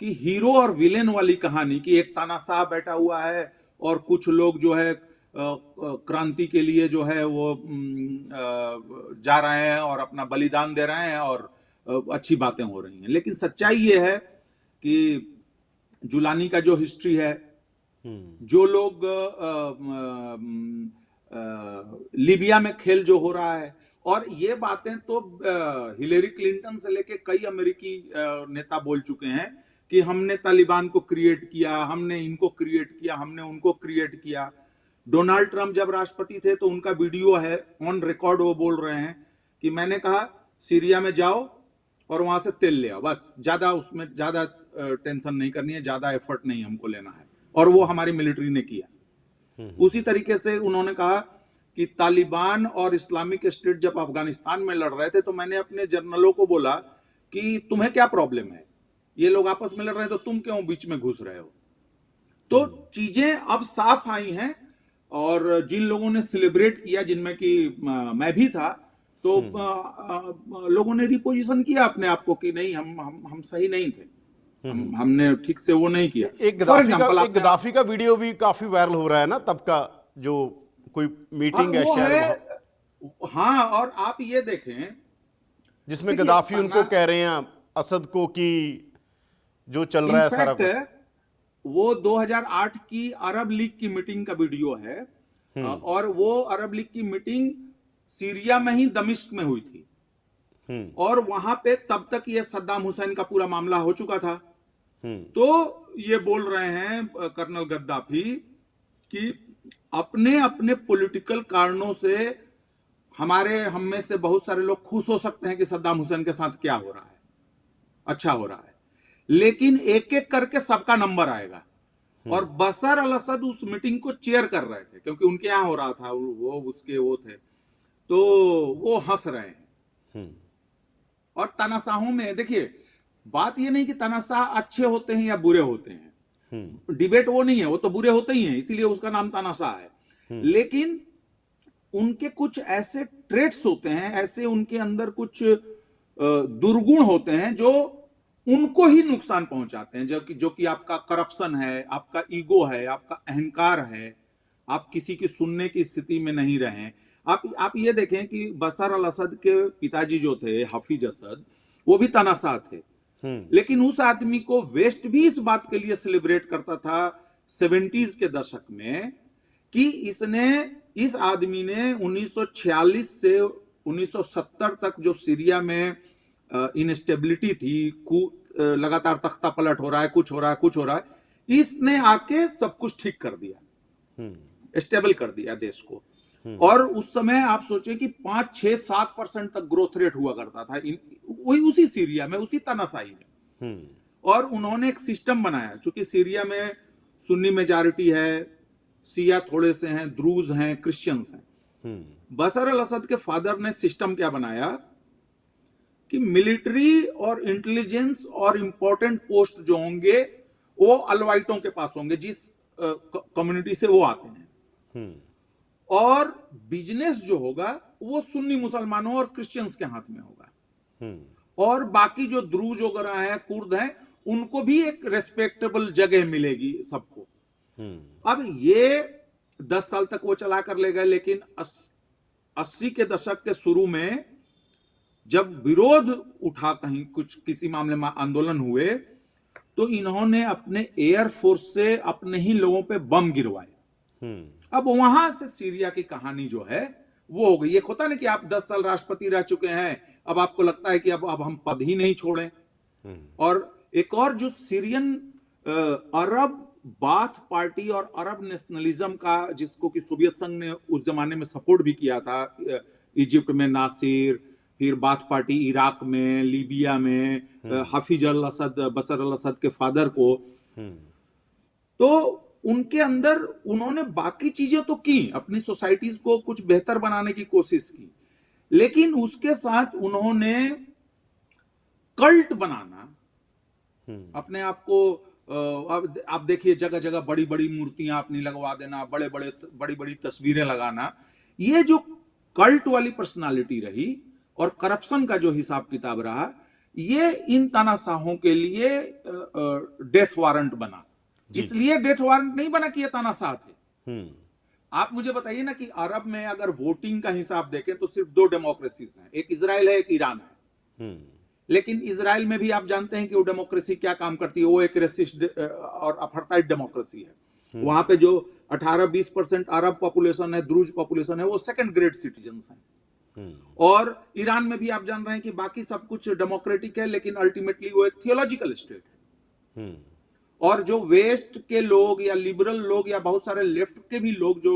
A: कि हीरो और विलेन वाली कहानी कि एक तानाशाह बैठा हुआ है और कुछ लोग जो है क्रांति के लिए जो है वो जा रहे हैं और अपना बलिदान दे रहे हैं और अच्छी बातें हो रही हैं। लेकिन सच्चाई ये है कि जुलानी का जो हिस्ट्री है, जो लोग लीबिया में खेल जो हो रहा है, और ये बातें तो हिलेरी क्लिंटन से लेके कई अमेरिकी नेता बोल चुके हैं कि हमने तालिबान को क्रिएट किया, हमने इनको क्रिएट किया, हमने उनको क्रिएट किया। डोनाल्ड ट्रंप जब राष्ट्रपति थे तो उनका वीडियो है, ऑन रिकॉर्ड वो बोल रहे हैं कि मैंने कहा सीरिया में जाओ और वहां से तेल ले आओ, बस ज्यादा उसमें ज्यादा टेंशन नहीं करनी है, ज्यादा एफर्ट नहीं हमको लेना है, और वो हमारी मिलिट्री ने किया। उसी तरीके से उन्होंने कहा कि तालिबान और इस्लामिक स्टेट जब अफगानिस्तान में लड़ रहे थे तो मैंने अपने जनरलों को बोला कि तुम्हें क्या प्रॉब्लम है, ये लोग आपस में लड़ रहे हैं तो तुम क्यों बीच में घुस रहे हो। तो चीजें अब साफ आई हैं, और जिन लोगों ने सेलिब्रेट किया, जिनमें कि मैं भी था, तो लोगों ने रिपोजिशन किया अपने आप को कि नहीं, हम सही नहीं थे, हमने ठीक से वो नहीं किया।
B: एक गद्दाफी का वीडियो भी काफी वायरल हो रहा है ना, तब का जो कोई मीटिंग है शायद।
A: हाँ, और आप ये देखें
B: जिसमें गद्दाफी उनको कह रहे हैं असद को कि जो चल रहा है सारा कुछ।
A: वो 2008 की अरब लीग की मीटिंग का वीडियो है, और वो अरब लीग की मीटिंग सीरिया में ही दमिश्क में हुई थी, और वहां पे तब तक ये सद्दाम हुसैन का पूरा मामला हो चुका था। तो ये बोल रहे हैं कर्नल गद्दाफी कि अपने अपने पॉलिटिकल कारणों से हम में से बहुत सारे लोग खुश हो सकते हैं कि सद्दाम हुसैन के साथ क्या हो रहा है, अच्छा हो रहा है, लेकिन एक एक करके सबका नंबर आएगा। और बशर अल असद उस मीटिंग को चेयर कर रहे थे क्योंकि उनके यहां हो रहा था, वो थे, तो वो हंस रहे हैं। और तानाशाहों में देखिए, बात ये नहीं कि तानाशाह अच्छे होते हैं या बुरे होते हैं, डिबेट वो नहीं है, वो तो बुरे होते ही हैं, इसीलिए उसका नाम तानाशाह है। लेकिन उनके कुछ ऐसे ट्रेट्स होते हैं, ऐसे उनके अंदर कुछ दुर्गुण होते हैं जो उनको ही नुकसान पहुंचाते हैं, जो कि आपका करप्शन है, आपका ईगो है, आपका अहंकार है, आप किसी की सुनने की स्थिति में नहीं रहे। आप ये देखें कि बशर अल असद के पिताजी जो थे हफीज असद, वो भी तानाशाह थे, लेकिन उस आदमी को वेस्ट भी इस बात के लिए सेलिब्रेट करता था 70s के दशक में कि इस आदमी ने 1946 से 1970 तक जो सीरिया में इनस्टेबिलिटी थी, लगातार तख्ता पलट हो रहा है, कुछ हो रहा है, इसने आके सब कुछ ठीक कर दिया, स्टेबल कर दिया देश को। और उस समय आप सोचें कि 5-6-7% तक ग्रोथ रेट हुआ करता था वही उसी सीरिया में, उसी तानाशाही में। और उन्होंने एक सिस्टम बनाया, क्योंकि सीरिया में सुन्नी मेजॉरिटी है, शिया थोड़े से हैं, द्रूज हैं, क्रिश्चियंस हैं। बशर अल असद के फादर ने सिस्टम क्या बनाया कि मिलिट्री और इंटेलिजेंस और इंपॉर्टेंट पोस्ट जो होंगे वो अलवाइटों के पास होंगे, जिस कम्युनिटी से वो आते हैं, और बिजनेस जो होगा वो सुन्नी मुसलमानों और क्रिश्चियंस के हाथ में होगा, और बाकी जो द्रुज वगैरह है, कुर्द हैं, उनको भी एक रेस्पेक्टेबल जगह मिलेगी सबको। अब ये 10 साल तक वो चला कर ले गए, लेकिन 80 के दशक के शुरू में जब विरोध उठा, कहीं कुछ किसी मामले में आंदोलन हुए, तो इन्होंने अपने एयरफोर्स से अपने ही लोगों पे बम गिरवाए। अब वहां से सीरिया की कहानी जो है वो हो गई। एक होता ना कि आप 10 साल राष्ट्रपति रह चुके हैं, अब आपको लगता है कि अब हम पद ही नहीं छोड़ें। और एक और जो सीरियन अरब बाथ पार्टी और अरब नेशनलिज्म का, जिसको कि सोवियत संघ ने उस जमाने में सपोर्ट भी किया था, इजिप्ट में नासिर, फिर बाथ पार्टी इराक में, लीबिया में, हाफिज अल असद, बशर अल असद के फादर को, तो उनके अंदर उन्होंने बाकी चीजें तो की, अपनी सोसाइटीज को कुछ बेहतर बनाने की कोशिश की, लेकिन उसके साथ उन्होंने कल्ट बनाना, अपने आप को, अब आप देखिए जगह जगह बड़ी बड़ी मूर्तियां अपनी लगवा देना, बड़ी बड़ी तस्वीरें लगाना, ये जो कल्ट वाली पर्सनालिटी रही और करप्शन का जो हिसाब किताब रहा, ये इन तानाशाहों के लिए डेथ वारंट बना। इसलिए डेथ वारंट नहीं बना कि ये तानाशाह थे। आप मुझे बताइए ना कि अरब में अगर वोटिंग का हिसाब देखें तो सिर्फ 2 डेमोक्रेसीज हैं, एक इजराइल है, एक ईरान है। लेकिन इजराइल में भी आप जानते हैं कि वो डेमोक्रेसी क्या काम करती है, वो एक रेसिस्ट और अपार्थाइड डेमोक्रेसी है। वहां पे जो 18-20% अरब पॉपुलेशन है, द्रुज पॉपुलेशन है, वो सेकंड ग्रेड सिटीजन्स हैं। और ईरान में भी आप जान रहे हैं कि बाकी सब कुछ डेमोक्रेटिक है, लेकिन अल्टीमेटली वो एक थियोलॉजिकल स्टेट है। और जो वेस्ट के लोग या लिबरल लोग या बहुत सारे लेफ्ट के भी लोग जो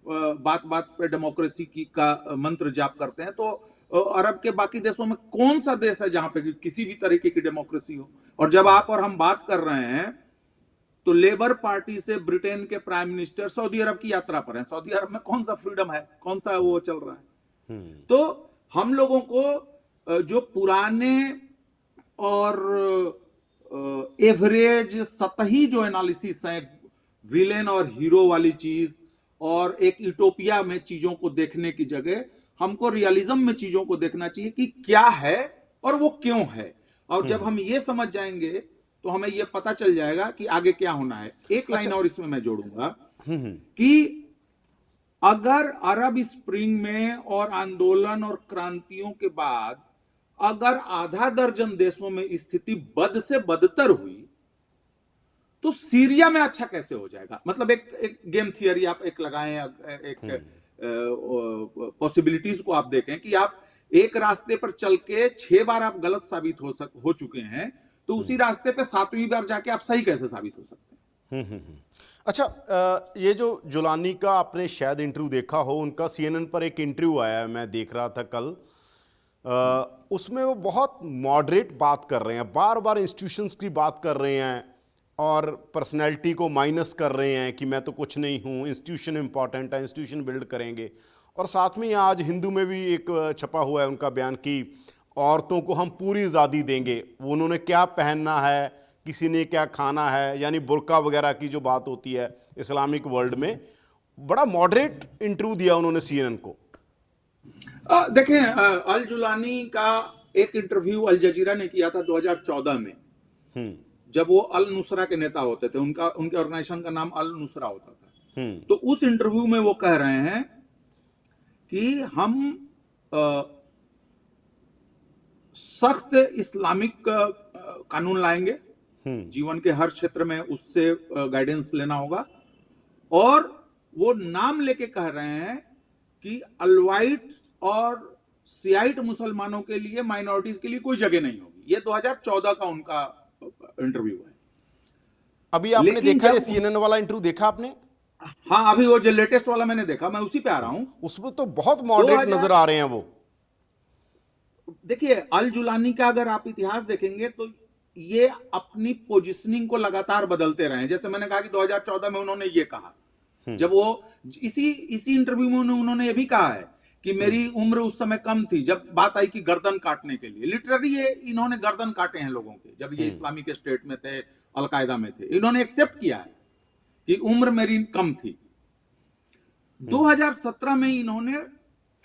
A: बात बात पे डेमोक्रेसी की का मंत्र जाप करते हैं, तो अरब के बाकी देशों में कौन सा देश है जहां पे किसी भी तरीके की डेमोक्रेसी हो। और जब आप और हम बात कर रहे हैं तो लेबर पार्टी से ब्रिटेन के प्राइम मिनिस्टर सऊदी अरब की यात्रा पर हैं। सऊदी अरब में कौन सा फ्रीडम है, कौन सा वो चल रहा है। तो हम लोगों को जो पुराने और एवरेज सतही जो एनालिसिस है, विलेन और हीरो वाली चीज और एक यूटोपिया में चीजों को देखने की जगह हमको रियलिज्म में चीजों को देखना चाहिए कि क्या है और वो क्यों है। और जब हम ये समझ जाएंगे तो हमें ये पता चल जाएगा कि आगे क्या होना है। एक लाइन और इसमें मैं जोड़ूंगा कि अगर अरब स्प्रिंग में और आंदोलन और क्रांतियों के बाद अगर आधा दर्जन देशों में स्थिति बद से बदतर हुई, तो सीरिया में अच्छा कैसे हो जाएगा। मतलब एक गेम थियरी आप एक लगाएं, एक पॉसिबिलिटीज को आप देखें कि आप एक रास्ते पर चल के 6 बार आप गलत साबित हो चुके हैं, तो उसी रास्ते पे 7वीं बार जाके आप सही कैसे साबित हो सकते हैं।
B: अच्छा, ये जो जुलानी का आपने शायद इंटरव्यू देखा हो, उनका CNN पर एक इंटरव्यू आया है, मैं देख रहा था कल। उसमें वो बहुत मॉडरेट बात कर रहे हैं, बार बार इंस्टीट्यूशंस की बात कर रहे हैं और पर्सनैलिटी को माइनस कर रहे हैं कि मैं तो कुछ नहीं हूँ, इंस्टीट्यूशन इंपॉर्टेंट है, इंस्टीट्यूशन बिल्ड करेंगे। और साथ में आज हिंदू में भी एक छपा हुआ है उनका बयान कि औरतों को हम पूरी आज़ादी देंगे, वो उन्होंने क्या पहनना है, किसी ने क्या खाना है, यानी बुर्का वगैरह की जो बात होती है इस्लामिक वर्ल्ड में। बड़ा मॉडरेट इंटरव्यू दिया उन्होंने CNN को।
A: देखें, अल जुलानी का एक इंटरव्यू अल जजीरा ने किया था 2014 में, जब वो अल नुसरा के नेता होते थे। उनके ऑर्गेनाइजेशन का नाम अल नुसरा होता था। तो उस इंटरव्यू में वो कह रहे हैं कि हम सख्त इस्लामिक कानून लाएंगे, जीवन के हर क्षेत्र में उससे गाइडेंस लेना होगा। और वो नाम लेके कह रहे हैं कि अलवाइट और सियाइट मुसलमानों के लिए, माइनॉरिटीज के लिए कोई जगह नहीं होगी। ये 2014 का उनका इंटरव्यू है।
B: अभी आपने देखा ये CNN वाला इंटरव्यू देखा आपने?
A: हाँ, अभी वो जो लेटेस्ट वाला मैंने देखा, मैं उसी पे आ रहा हूं।
B: उसमें तो बहुत मॉडरेट नजर आ रहे हैं वो।
A: देखिए, अल जुलानी का अगर आप इतिहास देखेंगे तो ये अपनी पोजिशनिंग को लगातार बदलते रहे। जैसे मैंने कहा कि 2014 में उन्होंने ये कहा, जब वो इसी इंटरव्यू में उन्होंने ये भी कहा है कि मेरी उम्र उस समय कम थी जब बात आई कि गर्दन काटने के लिए। लिटरली ये इन्होंने गर्दन काटे हैं लोगों के, जब ये इस्लामिक स्टेट में थे, अलकायदा में थे, इन्होंने एक्सेप्ट किया है कि उम्र मेरी कम थी। 2017 में इन्होंने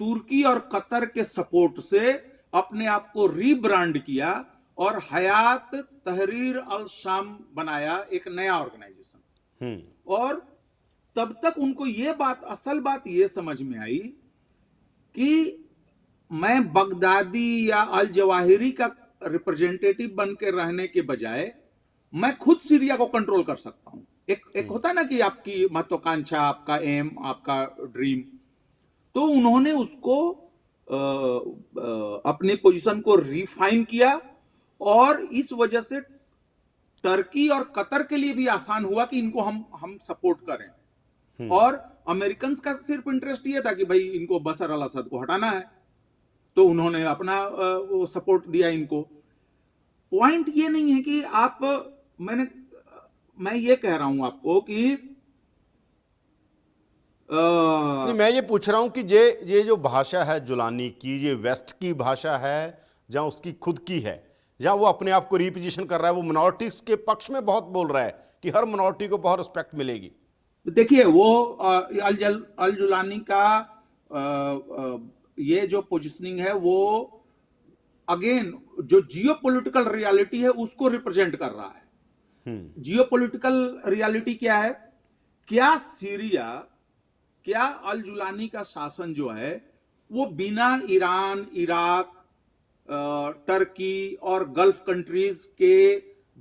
A: तुर्की और कतर के सपोर्ट से अपने आप को रीब्रांड किया और हयात तहरीर अल शाम बनाया, एक नया ऑर्गेनाइजेशन। और तब तक उनको ये बात, असल बात ये समझ में आई कि मैं बगदादी या अल जवाहिरी का रिप्रेजेंटेटिव बन के रहने के बजाय मैं खुद सीरिया को कंट्रोल कर सकता हूं। एक होता ना कि आपकी महत्वाकांक्षा, आपका एम, आपका ड्रीम। तो उन्होंने उसको अपने पोजीशन को रिफाइन किया और इस वजह से टर्की और कतर के लिए भी आसान हुआ कि इनको हम सपोर्ट करें। और अमेरिकन का सिर्फ इंटरेस्ट ये था कि भाई इनको बशर अल असद को हटाना है, तो उन्होंने अपना वो सपोर्ट दिया इनको। पॉइंट ये नहीं है कि आप, मैं ये कह रहा हूं आपको कि
B: नहीं, मैं ये पूछ रहा हूं कि ये जो भाषा है जुलानी की, ये वेस्ट की भाषा है या उसकी खुद की है, या वो अपने आप को रिपोजिशन कर रहा है? वो मिनॉरिटीज के पक्ष में बहुत बोल रहा है कि हर मिनॉरिटी को बहुत रिस्पेक्ट मिलेगी।
A: देखिए, वो अल जुलानी का ये जो पोजिशनिंग है वो अगेन जो जियोपॉलिटिकल रियलिटी है उसको रिप्रेजेंट कर रहा है। जियोपॉलिटिकल रियलिटी क्या है? क्या सीरिया, क्या अल जुलानी का शासन जो है वो बिना ईरान, इराक, टर्की और गल्फ कंट्रीज के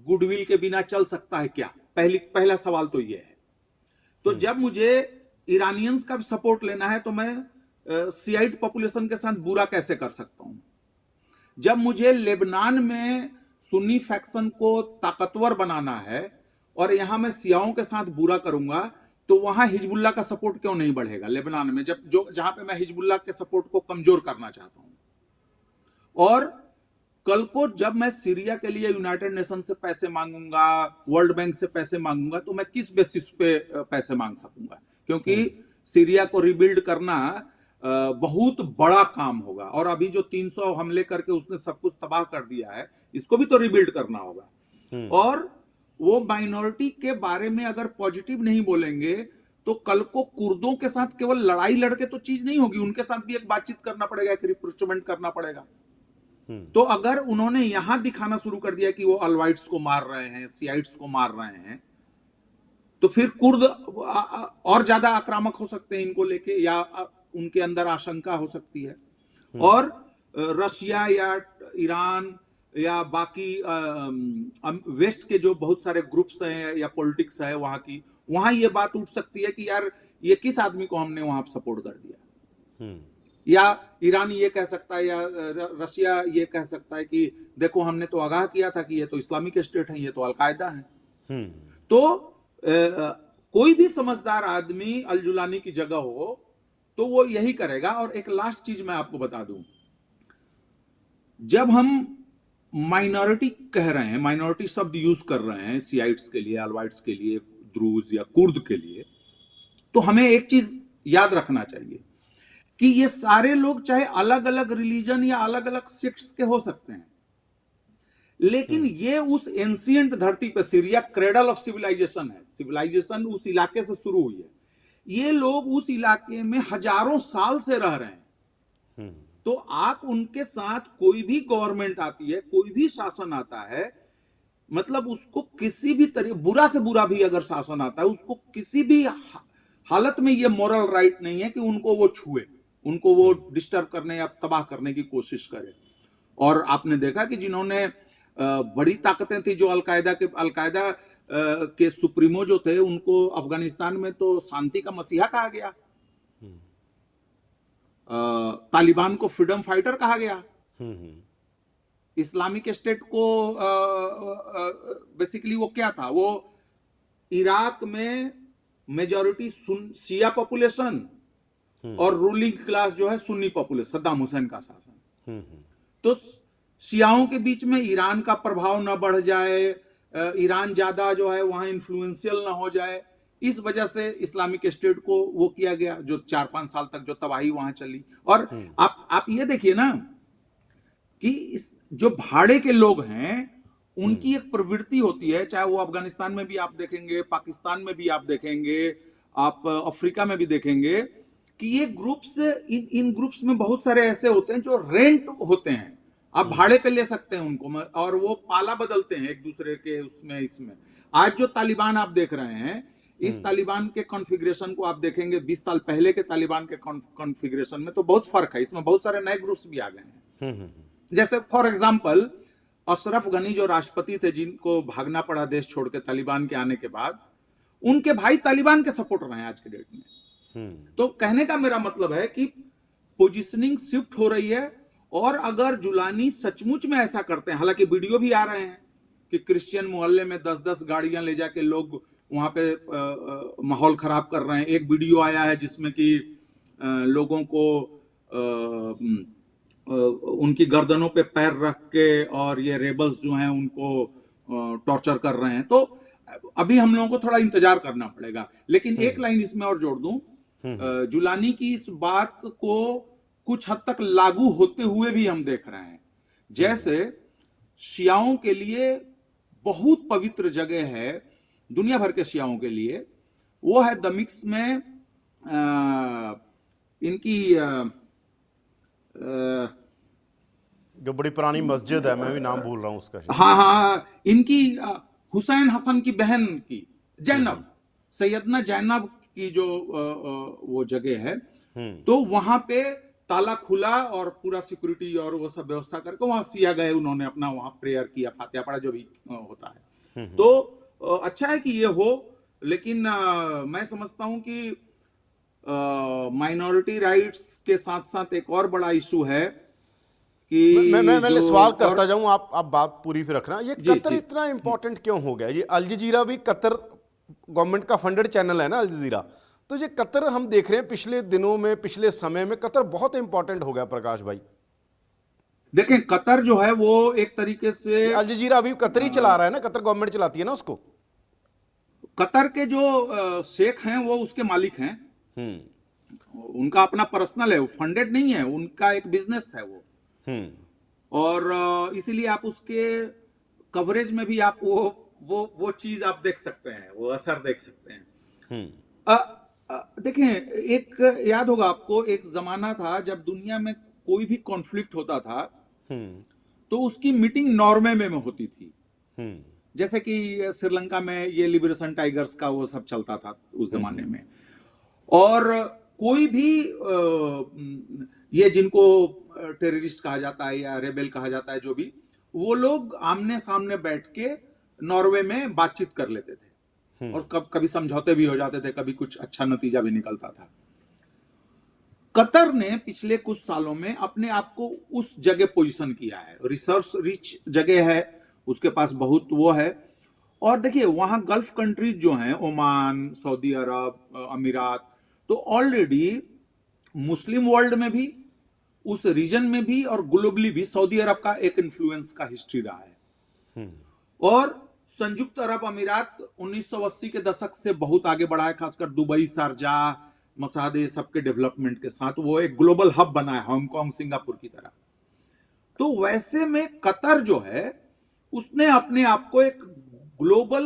A: गुडविल के बिना चल सकता है क्या? पहला सवाल तो ये है। तो जब मुझे ईरानियंस का सपोर्ट लेना है तो मैं शियाइट पॉपुलेशन के साथ बुरा कैसे कर सकता हूं? जब मुझे लेबनान में सुन्नी फैक्शन को ताकतवर बनाना है और यहां मैं शियाओं के साथ बुरा करूंगा, तो वहां हिजबुल्लाह का सपोर्ट क्यों नहीं बढ़ेगा लेबनान में, जहां पे मैं हिजबुल्लाह के सपोर्ट को कमजोर करना चाहता हूं। और कल को जब मैं सीरिया के लिए यूनाइटेड नेशन से पैसे मांगूंगा, वर्ल्ड बैंक से पैसे मांगूंगा, तो मैं किस बेसिस पे पैसे मांग सकूंगा? क्योंकि सीरिया को रिबिल्ड करना बहुत बड़ा काम होगा, और अभी जो 300 हमले करके उसने सब कुछ तबाह कर दिया है, इसको भी तो रिबिल्ड करना होगा। और वो माइनॉरिटी के बारे में अगर पॉजिटिव नहीं बोलेंगे तो कल को कुर्दों के साथ केवल लड़ाई लड़के तो चीज नहीं होगी, उनके साथ भी एक बातचीत करना पड़ेगा, एक रिप्रोचमेंट करना पड़ेगा। तो अगर उन्होंने यहां दिखाना शुरू कर दिया कि वो अलवाइट्स को मार रहे हैं, सियाइट्स को मार रहे हैं, तो फिर कुर्द और ज्यादा आक्रामक हो सकते हैं इनको लेके, या उनके अंदर आशंका हो सकती है। और रशिया या ईरान या बाकी वेस्ट के जो बहुत सारे ग्रुप्स हैं या पॉलिटिक्स है वहां ये बात उठ सकती है कि यार ये किस आदमी को हमने वहां सपोर्ट कर दिया। या ईरान ये कह सकता है, या रशिया ये कह सकता है कि देखो हमने तो आगाह किया था कि ये तो इस्लामिक स्टेट है, ये तो अलकायदा है। तो कोई भी समझदार आदमी अल जुलानी की जगह हो तो वो यही करेगा। और एक लास्ट चीज मैं आपको बता दूं, जब हम माइनॉरिटी कह रहे हैं, माइनॉरिटी शब्द यूज कर रहे हैं सियाइट्स के लिए, अलवाइट्स के लिए, द्रूज या कुर्द के लिए, तो हमें एक चीज याद रखना चाहिए कि ये सारे लोग चाहे अलग अलग रिलीजन या अलग अलग सेक्ट्स के हो सकते हैं, लेकिन ये उस एंशिएंट धरती पर, सीरिया क्रेडल ऑफ सिविलाइजेशन है, सिविलाइजेशन उस इलाके से शुरू हुई है, ये लोग उस इलाके में हजारों साल से रह रहे हैं। तो आप उनके साथ, कोई भी गवर्नमेंट आती है, कोई भी शासन आता है, मतलब उसको किसी भी तरह, बुरा से बुरा भी अगर शासन आता है, उसको किसी भी हालत में ये मोरल राइट नहीं है कि उनको वो छुए, उनको वो डिस्टर्ब करने या तबाह करने की कोशिश करे। और आपने देखा कि जिन्होंने बड़ी ताकतें थी, जो अलकायदा के सुप्रीमो जो थे, उनको अफगानिस्तान में तो शांति का मसीहा कहा गया, तालिबान को फ्रीडम फाइटर कहा गया, इस्लामिक स्टेट को बेसिकली वो क्या था, वो इराक में मेजॉरिटी शिया पॉपुलेशन और रूलिंग क्लास जो है सुन्नी पॉपुलेशन, सद्दाम हुसैन का शासन। तो शियाओं के बीच में ईरान का प्रभाव न बढ़ जाए, ईरान ज्यादा जो है वहां इन्फ्लुएंशियल ना हो जाए, इस वजह से इस्लामिक स्टेट को वो किया गया, जो 4-5 साल तक जो तबाही वहां चली। और आप ये देखिए ना कि जो भाड़े के लोग हैं उनकी एक प्रवृत्ति होती है, चाहे वो अफगानिस्तान में भी आप देखेंगे, पाकिस्तान में भी आप देखेंगे, आप अफ्रीका में भी देखेंगे कि ये ग्रुप्स, इन ग्रुप्स में बहुत सारे ऐसे होते हैं जो रेंट होते हैं, आप भाड़े पे ले सकते हैं उनको, और वो पाला बदलते हैं एक दूसरे के उसमें इसमें। आज जो तालिबान आप देख रहे हैं, इस तालिबान के कॉन्फ़िगरेशन को आप देखेंगे 20 साल पहले के तालिबान के कॉन्फ़िगरेशन में तो बहुत फर्क है। इसमें बहुत सारे नए ग्रुप्स भी आ गए हैं। जैसे फॉर एग्जांपल अशरफ गनी जो राष्ट्रपति थे, जिनको भागना पड़ा देश छोड़ के तालिबान के आने के बाद, उनके भाई तालिबान के सपोर्टर हैं आज के डेट में। तो कहने का मेरा मतलब है कि पोजीशनिंग शिफ्ट हो रही है। और अगर जुलानी सचमुच में ऐसा करते हैं, हालांकि वीडियो भी आ रहे हैं कि क्रिश्चियन मोहल्ले में 10-10 गाड़ियां ले जाके लोग वहां पे माहौल खराब कर रहे हैं। एक वीडियो आया है जिसमें कि लोगों को उनकी गर्दनों पे पैर रख के और ये रेबल्स जो हैं उनको टॉर्चर कर रहे हैं। तो अभी हम लोगों को थोड़ा इंतजार करना पड़ेगा। लेकिन एक लाइन इसमें और जोड़ दूं, जुलानी की इस बात को कुछ हद तक लागू होते हुए भी हम देख रहे हैं। जैसे शियाओं के लिए बहुत पवित्र जगह है दुनिया भर के शियाओं के लिए, वो है दमिश्क में इनकी
B: जो बड़ी पुरानी मस्जिद है, मैं भी नाम भूल रहा हूं उसका।
A: हाँ, इनकी हुसैन हसन की बहन की जैनब, सैयदना जैनब की जो वो जगह है, तो वहां पे ताला खुला और पूरा सिक्योरिटी और वो सब व्यवस्था करके वहां सिया गए, उन्होंने अपना वहां प्रेयर किया, फातिहा पढ़ा, जो भी होता है। तो अच्छा है कि ये हो, लेकिन मैं समझता हूं कि माइनॉरिटी राइट्स के साथ साथ एक और बड़ा इशू है कि
B: मैं सवाल करता जाऊं, आप बात पूरी पे रखना। ये कतर इतना इंपॉर्टेंट क्यों हो गया? ये अल जजीरा भी कतर गवर्नमेंट का फंडेड चैनल है ना, अल जजीरा। तो ये कतर हम देख रहे हैं पिछले दिनों में, पिछले समय में कतर बहुत इंपॉर्टेंट हो गया। प्रकाश भाई
A: देखें, कतर जो है वो एक तरीके से
B: अल जजीरा अभी कतर ही चला रहा है ना, कतर गवर्नमेंट चलाती है ना उसको।
A: कतर के जो शेख हैं वो उसके मालिक हैं, उनका अपना पर्सनल है, वो फंडेड नहीं है, उनका एक बिजनेस है वो। और इसीलिए आप उसके कवरेज में भी आप वो चीज आप देख सकते हैं, वो असर देख सकते हैं। देखें, एक याद होगा आपको, एक जमाना था जब दुनिया में कोई भी कॉन्फ्लिक्ट होता था तो उसकी मीटिंग नॉर्वे में होती थी। जैसे कि श्रीलंका में ये लिबरेशन टाइगर्स का वो सब चलता था उस जमाने में। और कोई भी ये जिनको टेररिस्ट कहा जाता है या रेबेल कहा जाता है, जो भी, वो लोग आमने सामने बैठ के नॉर्वे में बातचीत कर लेते थे और कभी समझौते भी हो जाते थे, कभी कुछ अच्छा नतीजा भी निकलता था। कतर ने पिछले कुछ सालों में अपने आप को उस जगह पोजीशन किया है, रिसोर्स रिच जगह है, उसके पास बहुत वो है। और देखिए वहां गल्फ कंट्रीज जो हैं, ओमान, सऊदी अरब, अमीरात, तो ऑलरेडी मुस्लिम वर्ल्ड में भी, उस रीजन में भी और ग्लोबली भी सऊदी अरब का एक इन्फ्लुएंस का हिस्ट्री रहा है। और संयुक्त अरब अमीरात 1980 के दशक से बहुत आगे बढ़ा है, खासकर दुबई, शारजाह, मसादे सबके डेवलपमेंट के साथ वो एक ग्लोबल हब बना है, हांगकांग, सिंगापुर की तरह। तो वैसे में कतर जो है उसने अपने आप को एक ग्लोबल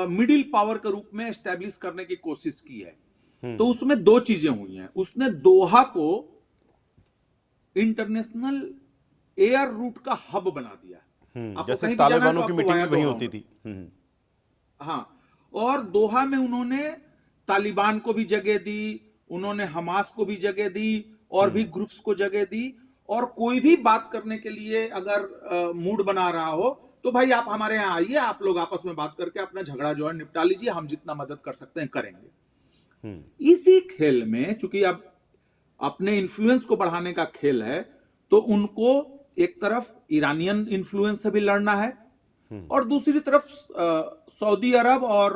A: मिडिल पावर के रूप में एस्टेब्लिश करने की कोशिश की है। तो उसमें दो चीजें हुई हैं। उसने दोहा को इंटरनेशनल एयर रूट का हब बना दिया।
B: जैसे तालिबानों की मीटिंग वहीं होती थी।
A: हाँ, और दोहा में उन्होंने तालिबान को भी जगह दी, उन्होंने हमास को भी जगह दी और भी ग्रुप्स को जगह दी। और कोई भी बात करने के लिए अगर मूड बना रहा हो तो भाई आप हमारे यहाँ आइए, आप लोग आपस में बात करके अपना झगड़ा जो है निपटा लीजिए, हम जितना मदद कर सकते हैं करेंगे। इसी खेल में चूंकि अब अपने इन्फ्लुएंस को बढ़ाने का खेल है, तो उनको एक तरफ ईरानियन इन्फ्लुएंस से भी लड़ना है और दूसरी तरफ सऊदी अरब और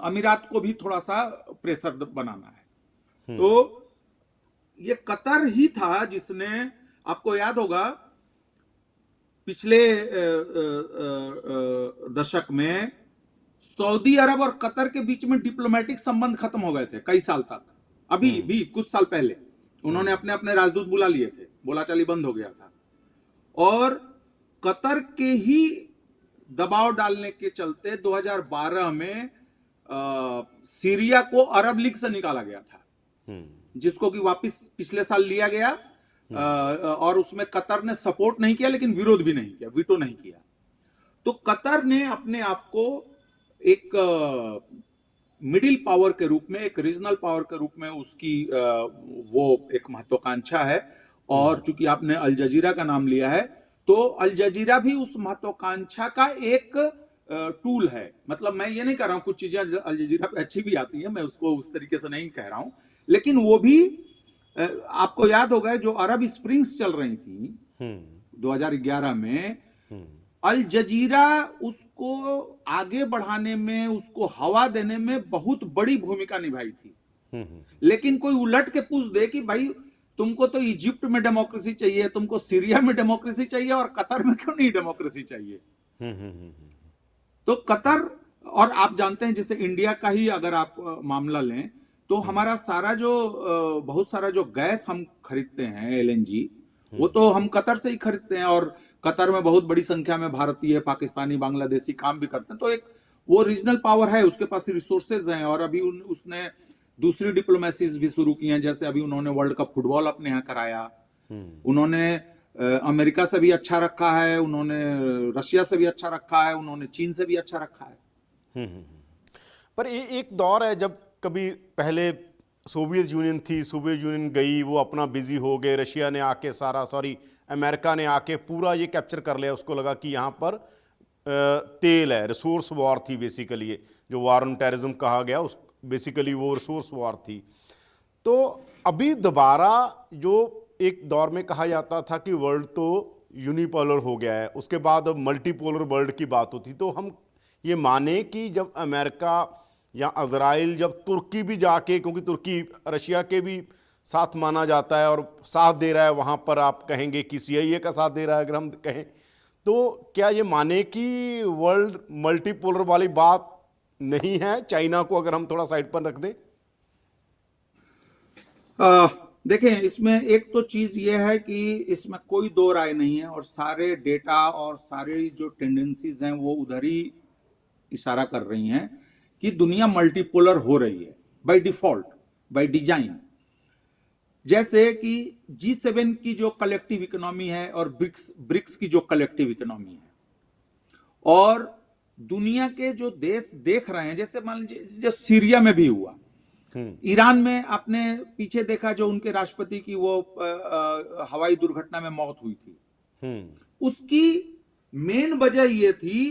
A: अमीरात को भी थोड़ा सा प्रेशर बनाना है। तो ये कतर ही था जिसने, आपको याद होगा, पिछले दशक में सऊदी अरब और कतर के बीच में डिप्लोमेटिक संबंध खत्म हो गए थे कई साल तक। अभी भी कुछ साल पहले उन्होंने अपने अपने राजदूत बुला लिए थे, बोलाचाली बंद हो गया था। और कतर के ही दबाव डालने के चलते 2012 में सीरिया को अरब लीग से निकाला गया था, जिसको कि वापस पिछले साल लिया गया। और उसमें कतर ने सपोर्ट नहीं किया, लेकिन विरोध भी नहीं किया, वीटो नहीं किया। तो कतर ने अपने आप को एक मिडिल पावर के रूप में, एक रीजनल पावर के रूप में उसकी वो एक महत्वाकांक्षा है। और चूंकि आपने अल जजीरा का नाम लिया है, तो अल जजीरा भी उस महत्वाकांक्षा का एक टूल है। मतलब मैं ये नहीं कह रहा हूं, कुछ चीजें अल जजीरा पे अच्छी भी आती है, मैं उसको उस तरीके से नहीं कह रहा हूं, लेकिन वो भी आपको याद होगा जो अरब स्प्रिंग्स चल रही थी 2011 में, अल जजीरा उसको आगे बढ़ाने में, उसको हवा देने में बहुत बड़ी भूमिका निभाई थी। लेकिन कोई उलट के पूछ दे कि भाई तुमको तो इजिप्ट में डेमोक्रेसी चाहिए, तुमको सीरिया में डेमोक्रेसी चाहिए, और कतर में क्यों नहीं डेमोक्रेसी चाहिए? तो कतर, और आप जानते हैं जैसे इंडिया का ही अगर आप मामला लें, तो हमारा सारा जो बहुत सारा जो गैस हम खरीदते हैं एलएनजी, वो तो हम कतर से ही खरीदते हैं। और कतर में बहुत बड़ी संख्या में भारतीय, पाकिस्तानी, बांग्लादेशी काम भी करते हैं। तो एक वो रीजनल पावर है, उसके पास रिसोर्सेज हैं। और अभी उसने दूसरी डिप्लोमेसीज भी शुरू की हैं, जैसे अभी उन्होंने वर्ल्ड कप फुटबॉल अपने यहाँ कराया, उन्होंने अमेरिका से भी अच्छा रखा है, उन्होंने रशिया से भी अच्छा रखा है, उन्होंने चीन से भी अच्छा रखा है।
B: पर एक दौर है जब कभी पहले सोवियत यूनियन थी, सोवियत यूनियन गई, वो अपना बिजी हो गए, रशिया ने आके अमेरिका ने आके पूरा ये कैप्चर कर लिया। उसको लगा कि यहाँ पर तेल है, रिसोर्स वॉर थी बेसिकली, जो वॉर ऑन टेररिज्म कहा गया, उस बेसिकली वो रिसोर्स वॉर थी। तो अभी दोबारा जो एक दौर में कहा जाता था कि वर्ल्ड तो यूनिपोलर हो गया है, उसके बाद अब मल्टीपोलर वर्ल्ड की बात होती, तो हम ये माने कि जब अमेरिका या इजराइल, जब तुर्की भी जाके, क्योंकि तुर्की रशिया के भी साथ माना जाता है और साथ दे रहा है, वहाँ पर आप कहेंगे कि सीआईए का साथ दे रहा है अगर हम कहें, तो क्या ये माने कि वर्ल्ड मल्टीपोलर वाली बात नहीं है? चाइना को अगर हम थोड़ा साइड पर रख दें।
A: देखें, इसमें एक तो चीज ये है कि इसमें कोई दो राय नहीं है, और सारे डेटा और सारे जो टेंडेंसीज हैं वो उधर ही इशारा कर रही हैं कि दुनिया मल्टीपोलर हो रही है बाय डिफॉल्ट, बाय डिजाइन। जैसे कि G7 की जो कलेक्टिव इकोनॉमी है और ब्रिक्स की जो कलेक्टिव इकोनॉमी है, और दुनिया के जो देश देख रहे हैं, जैसे मान लीजिए जो सीरिया में भी हुआ, ईरान में आपने पीछे देखा जो उनके राष्ट्रपति की वो हवाई दुर्घटना में मौत हुई थी, उसकी मेन वजह ये थी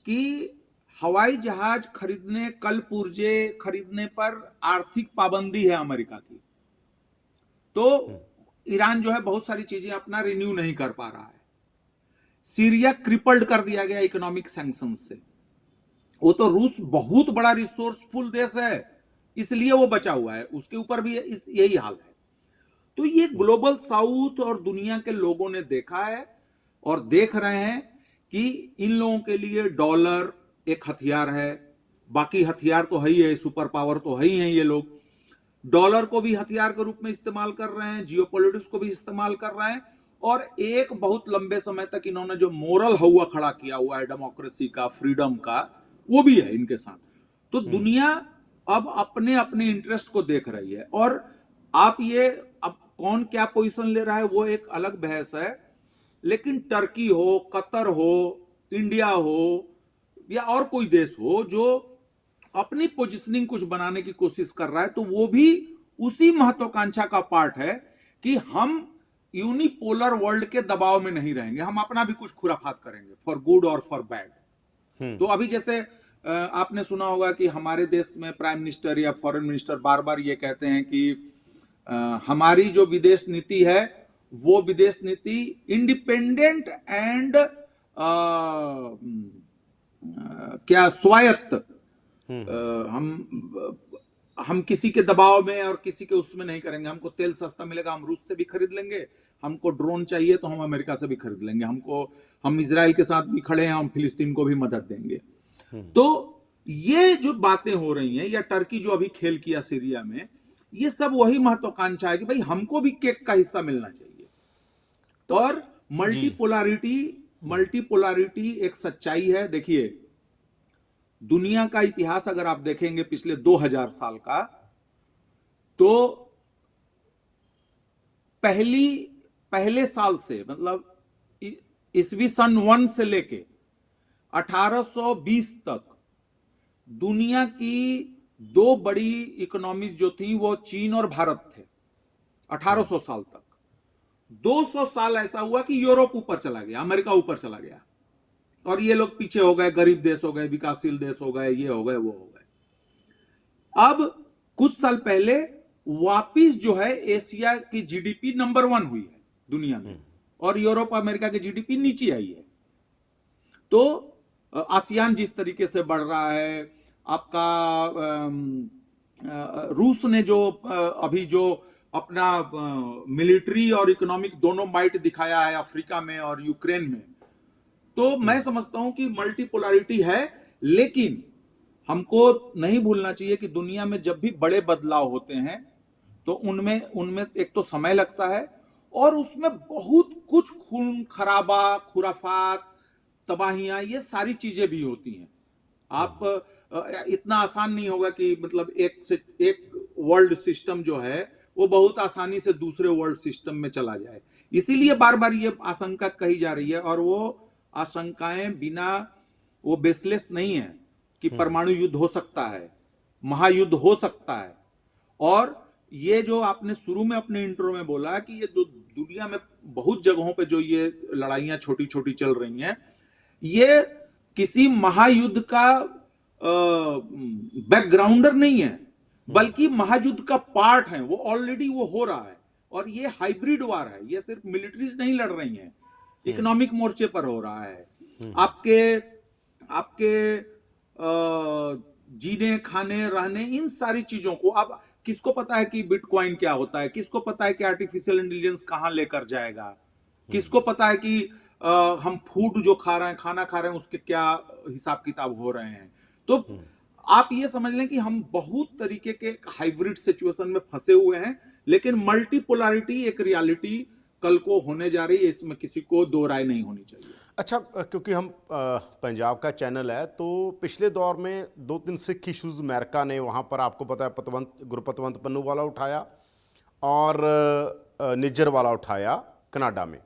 A: कि हवाई जहाज खरीदने, कल पुर्जे खरीदने पर आर्थिक पाबंदी है अमेरिका की। तो ईरान जो है बहुत सारी चीजें अपना रिन्यू नहीं कर पा रहा है। सीरिया क्रिपल्ड कर दिया गया इकोनॉमिक सैंक्शन से। वो तो रूस बहुत बड़ा रिसोर्सफुल देश है, इसलिए वो बचा हुआ है, उसके ऊपर भी यही हाल है। तो ये ग्लोबल साउथ और दुनिया के लोगों ने देखा है और देख रहे हैं कि इन लोगों के लिए डॉलर एक हथियार है, बाकी हथियार तो है ही है, सुपर पावर तो है ही है। ये लोग डॉलर को भी हथियार के रूप में इस्तेमाल कर रहे हैं, जियोपॉलिटिक्स को भी इस्तेमाल कर रहे हैं, और एक बहुत लंबे समय तक इन्होंने जो मोरल हवा खड़ा किया हुआ है डेमोक्रेसी का, फ्रीडम का, वो भी है इनके साथ। तो दुनिया अब अपने अपने इंटरेस्ट को देख रही है। और आप ये अब कौन क्या पोजीशन ले रहा है वो एक अलग बहस है, लेकिन टर्की हो, कतर हो, इंडिया हो या और कोई देश हो जो अपनी पोजीशनिंग कुछ बनाने की कोशिश कर रहा है, तो वो भी उसी महत्वाकांक्षा का पार्ट है कि हम यूनिपोलर वर्ल्ड के दबाव में नहीं रहेंगे, हम अपना भी कुछ खुराफात करेंगे, फॉर गुड और फॉर बैड। तो अभी जैसे आपने सुना होगा कि हमारे देश में प्राइम मिनिस्टर या फॉरेन मिनिस्टर बार बार ये कहते हैं कि हमारी जो विदेश नीति है वो विदेश नीति इंडिपेंडेंट एंड क्या स्वायत्त, हम किसी के दबाव में और किसी के उसमें नहीं करेंगे। हमको तेल सस्ता मिलेगा, हम रूस से भी खरीद लेंगे, हमको ड्रोन चाहिए तो हम अमेरिका से भी खरीद लेंगे, हम इजराइल के साथ भी खड़े हैं, हम फिलिस्तीन को भी मदद देंगे। तो ये जो बातें हो रही हैं, या टर्की जो अभी खेल किया सीरिया में, ये सब वही महत्वाकांक्षा है कि भाई हमको भी केक का हिस्सा मिलना चाहिए।
B: तो
A: और
B: जी
A: मल्टीपोलारिटी एक सच्चाई है। देखिए, दुनिया का इतिहास अगर आप देखेंगे पिछले 2000 साल का, तो पहले साल से, मतलब ईसवी सन 1 से लेके 1820 तक दुनिया की दो बड़ी इकोनॉमीज जो थी वो चीन और भारत थे। 1800 साल तक 200 साल ऐसा हुआ कि यूरोप ऊपर चला गया, अमेरिका ऊपर चला गया, और ये लोग पीछे हो गए, गरीब देश हो गए, विकासशील देश हो गए, ये हो गए, वो हो गए। अब कुछ साल पहले वापिस जो है एशिया की जीडीपी नंबर 1 हुई है दुनिया में, और यूरोप अमेरिका की जीडीपी नीचे आई है। तो आसियान जिस तरीके से बढ़ रहा है, आपका रूस ने जो अभी जो अपना मिलिट्री और इकोनॉमिक दोनों माइट दिखाया है अफ्रीका में और यूक्रेन में, तो मैं समझता हूं कि मल्टीपोलैरिटी है। लेकिन हमको नहीं भूलना चाहिए कि दुनिया में जब भी बड़े बदलाव होते हैं तो उनमें उनमें एक तो समय लगता है, और उसमें बहुत कुछ खून खराबा, खुराफात, तबाहियां, ये सारी चीजें भी होती हैं। आप इतना आसान नहीं होगा कि मतलब एक वर्ल्ड सिस्टम जो है वो बहुत आसानी से दूसरे वर्ल्ड सिस्टम में चला जाए। इसीलिए बार बार ये आशंका कही जा रही है, और वो आशंकाएं बिना, वो बेसलेस नहीं है कि परमाणु युद्ध हो सकता है, महायुद्ध हो सकता है। और ये जो आपने शुरू में अपने इंट्रो में बोला कि ये जो दुनिया में बहुत जगहों पे जो ये लड़ाइयां छोटी छोटी चल रही हैं, ये किसी महायुद्ध का बैकग्राउंडर नहीं है, बल्कि महायुद्ध का पार्ट है। वो ऑलरेडी वो हो रहा है, और ये हाइब्रिड वार है। ये सिर्फ मिलिट्रीज नहीं लड़ रही हैं, इकोनॉमिक मोर्चे पर हो रहा है। आपके जीने, खाने, रहने, इन सारी चीजों को, अब किसको पता है कि बिटकॉइन क्या होता है, किसको पता है कि आर्टिफिशियल इंटेलिजेंस कहां लेकर जाएगा, किसको पता है कि हम फूड जो खा रहे हैं, खाना खा रहे हैं, उसके क्या हिसाब किताब हो रहे हैं। तो आप ये समझ लें कि हम बहुत तरीके के हाइब्रिड सिचुएशन में फंसे हुए हैं, लेकिन मल्टीपोलैरिटी एक रियलिटी कल को होने जा रही है, इसमें किसी को दो राय नहीं होनी चाहिए।
B: अच्छा, क्योंकि हम पंजाब का चैनल है, तो पिछले दौर में 2-3 सिख इशूज़ अमेरिका ने वहाँ पर, आपको पता है, गुरपतवंत पन्नू वाला उठाया और निज्जर वाला उठाया कनाडा में।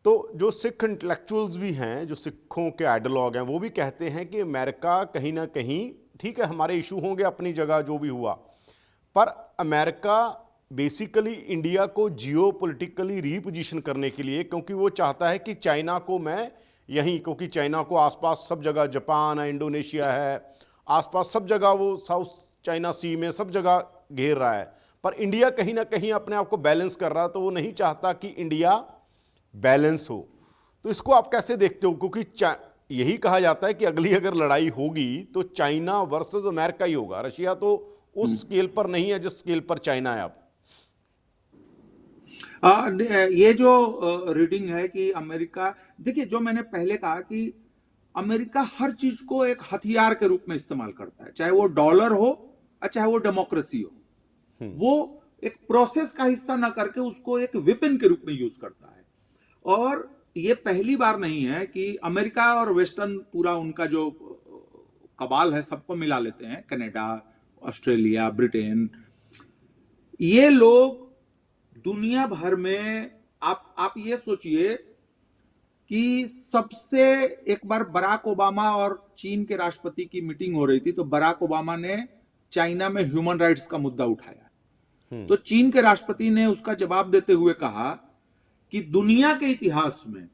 B: तो जो सिख इंटेलेक्चुअल्स भी हैं, जो सिखों के आइडियोलॉग हैं, वो भी कहते हैं कि अमेरिका कहीं ना कहीं, ठीक है हमारे इशू होंगे अपनी जगह जो भी हुआ, पर अमेरिका बेसिकली इंडिया को जियो पोलिटिकली रीपोजिशन करने के लिए, क्योंकि वो चाहता है कि चाइना को मैं यहीं, क्योंकि चाइना को आसपास सब जगह, जापान है, इंडोनेशिया है, आसपास सब जगह वो साउथ चाइना सी में सब जगह घेर रहा है, पर इंडिया कहीं ना कहीं अपने आप को बैलेंस कर रहा है, तो वो नहीं चाहता कि इंडिया बैलेंस हो। तो इसको आप कैसे देखते हो? क्योंकि यही कहा जाता है कि अगली अगर लड़ाई होगी तो चाइना वर्सेस अमेरिका ही होगा। रशिया तो उस स्केल पर नहीं है जिस स्केल पर चाइना है। अब
A: ये जो रीडिंग है कि अमेरिका, देखिए जो मैंने पहले कहा कि अमेरिका हर चीज को एक हथियार के रूप में इस्तेमाल करता है, चाहे वो डॉलर हो चाहे वो डेमोक्रेसी हो। वो एक प्रोसेस का हिस्सा ना करके उसको एक वेपन के रूप में यूज करता है। और ये पहली बार नहीं है कि अमेरिका और वेस्टर्न, पूरा उनका जो कबाल है, सबको मिला लेते हैं, कनाडा, ऑस्ट्रेलिया, ब्रिटेन, ये लोग दुनिया भर में, आप ये सोचिए कि सबसे, एक बार बराक ओबामा और चीन के राष्ट्रपति की मीटिंग हो रही थी, तो बराक ओबामा ने चाइना में ह्यूमन राइट्स का मुद्दा उठाया। तो चीन के राष्ट्रपति ने उसका जवाब देते हुए कहा कि दुनिया के इतिहास में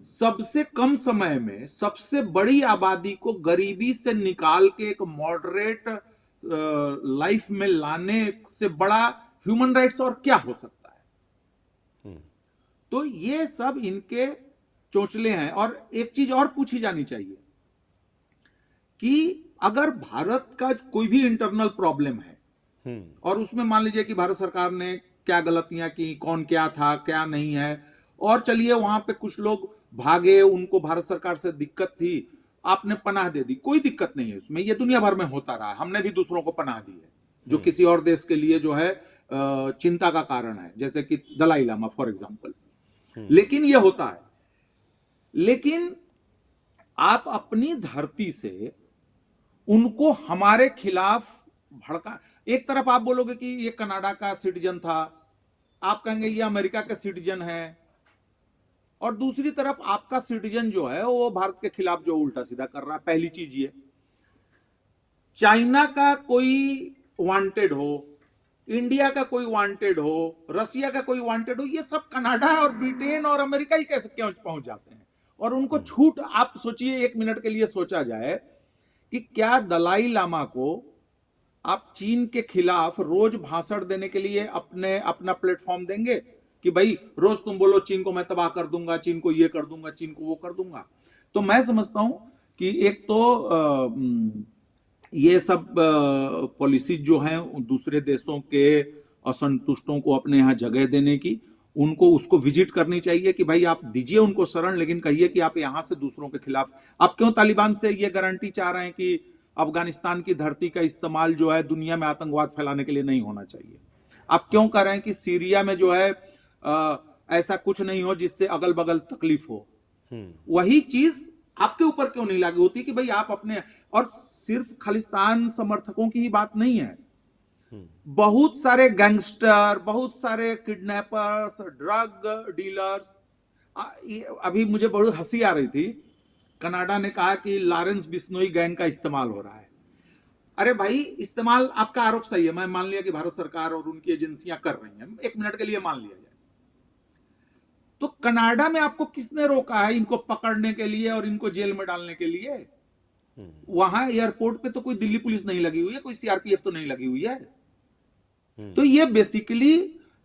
A: सबसे कम समय में सबसे बड़ी आबादी को गरीबी से निकाल के एक मॉडरेट लाइफ में लाने से बड़ा ह्यूमन राइट्स और क्या हो सकता है। तो ये सब इनके चोचले हैं। और एक चीज और पूछी जानी चाहिए कि अगर भारत का कोई भी इंटरनल प्रॉब्लम है, और उसमें मान लीजिए कि भारत सरकार ने क्या गलतियां की, कौन क्या था क्या नहीं है, और चलिए वहां पे कुछ लोग भागे, उनको भारत सरकार से दिक्कत थी, आपने पनाह दे दी, कोई दिक्कत नहीं है उसमें, ये दुनिया भर में होता रहा है, हमने भी दूसरों को पनाह दी है जो किसी और देश के लिए जो है चिंता का कारण है, जैसे कि दलाई लामा फॉर एग्जाम्पल। लेकिन ये होता है, लेकिन आप अपनी धरती से उनको हमारे खिलाफ भड़का, एक तरफ आप बोलोगे कि ये कनाडा का सिटीजन था, आप कहेंगे ये अमेरिका का सिटीजन है, और दूसरी तरफ आपका सिटीजन जो है वो भारत के खिलाफ जो उल्टा सीधा कर रहा है। पहली चीज ये, चाइना का कोई वांटेड हो, इंडिया का कोई वांटेड हो, रसिया का कोई वांटेड हो, ये सब कनाडा और ब्रिटेन और अमेरिका ही कैसे क्यों पहुंच जाते हैं, और उनको छूट, आप सोचिए, एक मिनट के लिए सोचा जाए कि क्या दलाई लामा को आप चीन के खिलाफ रोज भाषण देने के लिए अपना प्लेटफॉर्म देंगे कि भाई रोज तुम बोलो चीन को मैं तबाह कर दूंगा, चीन को ये कर दूंगा, चीन को वो कर दूंगा? तो मैं समझता हूं कि एक तो ये सब पॉलिसीज जो हैं दूसरे देशों के असंतुष्टों को अपने यहाँ जगह देने की, उनको उसको विजिट करनी चाहिए कि भाई आप दीजिए उनको शरण, लेकिन कहिए कि आप यहां से दूसरों के खिलाफ, आप क्यों तालिबान से ये गारंटी चाह रहे हैं कि अफगानिस्तान की धरती का इस्तेमाल जो है दुनिया में आतंकवाद फैलाने के लिए नहीं होना चाहिए? आप क्यों कह रहे हैं कि सीरिया में जो है ऐसा कुछ नहीं हो जिससे अगल बगल तकलीफ हो? वही चीज आपके ऊपर क्यों नहीं लागू होती कि भाई आप अपने, और सिर्फ खालिस्तान समर्थकों की ही बात नहीं है, बहुत सारे गैंगस्टर, बहुत सारे किडनैपर्स, ड्रग डीलर्स, अभी मुझे बहुत हंसी आ रही थी, कनाडा ने कहा कि लॉरेंस बिश्नोई गैंग का इस्तेमाल हो रहा है। अरे भाई, इस्तेमाल आपका आरोप सही है, मैं मान लिया कि भारत सरकार और उनकी एजेंसियां कर रही हैं, एक मिनट के लिए मान लिया जाए, तो कनाडा में आपको किसने रोका है इनको पकड़ने के लिए और इनको जेल में डालने के लिए? वहां एयरपोर्ट पे तो कोई दिल्ली पुलिस नहीं लगी हुई है, कोई सीआरपीएफ तो नहीं लगी हुई है। तो ये बेसिकली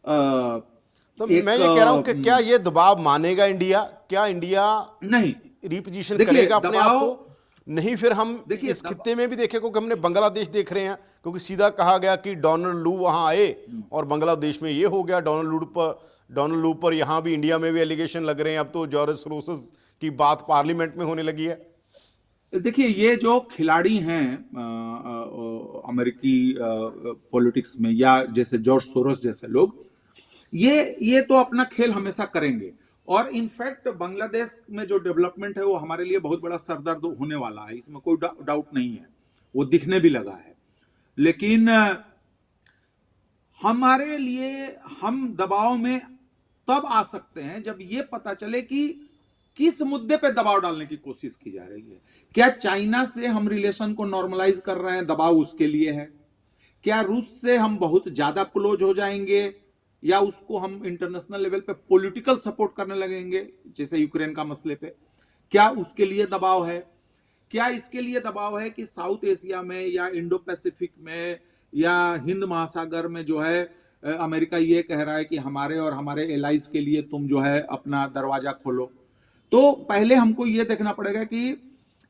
B: तो मैं ये कह रहा हूं कि क्या ये दबाव मानेगा इंडिया? क्या इंडिया
A: नहीं
B: रिपोजिशन करेगा अपने आप को? नहीं, फिर हम इस खित्ते में भी देखे, क्योंकि हमने बांग्लादेश देख रहे हैं, क्योंकि सीधा कहा गया कि डोनाल्ड लू वहां आए और बांग्लादेश में ये हो गया, डोनाल्ड लू पर यहां भी इंडिया में भी एलिगेशन लग रहे हैं। अब तो जॉर्ज सोरोस की बात पार्लियामेंट में होने लगी है।
A: देखिए, ये जो खिलाड़ी हैं अमेरिकी पॉलिटिक्स में, या जैसे जॉर्ज सोरोस जैसे लोग, ये तो अपना खेल हमेशा करेंगे, और इनफैक्ट बांग्लादेश में जो डेवलपमेंट है वो हमारे लिए बहुत बड़ा सरदर्द होने वाला है, इसमें कोई डाउट नहीं है, वो दिखने भी लगा है। लेकिन हमारे लिए, हम दबाव में तब आ सकते हैं जब ये पता चले कि किस मुद्दे पे दबाव डालने की कोशिश की जा रही है। क्या चाइना से हम रिलेशन को नॉर्मलाइज कर रहे हैं, दबाव उसके लिए है? क्या रूस से हम बहुत ज्यादा क्लोज हो जाएंगे, या उसको हम इंटरनेशनल लेवल पे पॉलिटिकल सपोर्ट करने लगेंगे, जैसे यूक्रेन का मसले पे? क्या उसके लिए दबाव है? क्या इसके लिए दबाव है कि साउथ एशिया में या इंडो पैसिफिक में या हिंद महासागर में जो है अमेरिका ये कह रहा है कि हमारे और हमारे एलाइज के लिए तुम जो है अपना दरवाजा खोलो? तो पहले हमको ये देखना पड़ेगा कि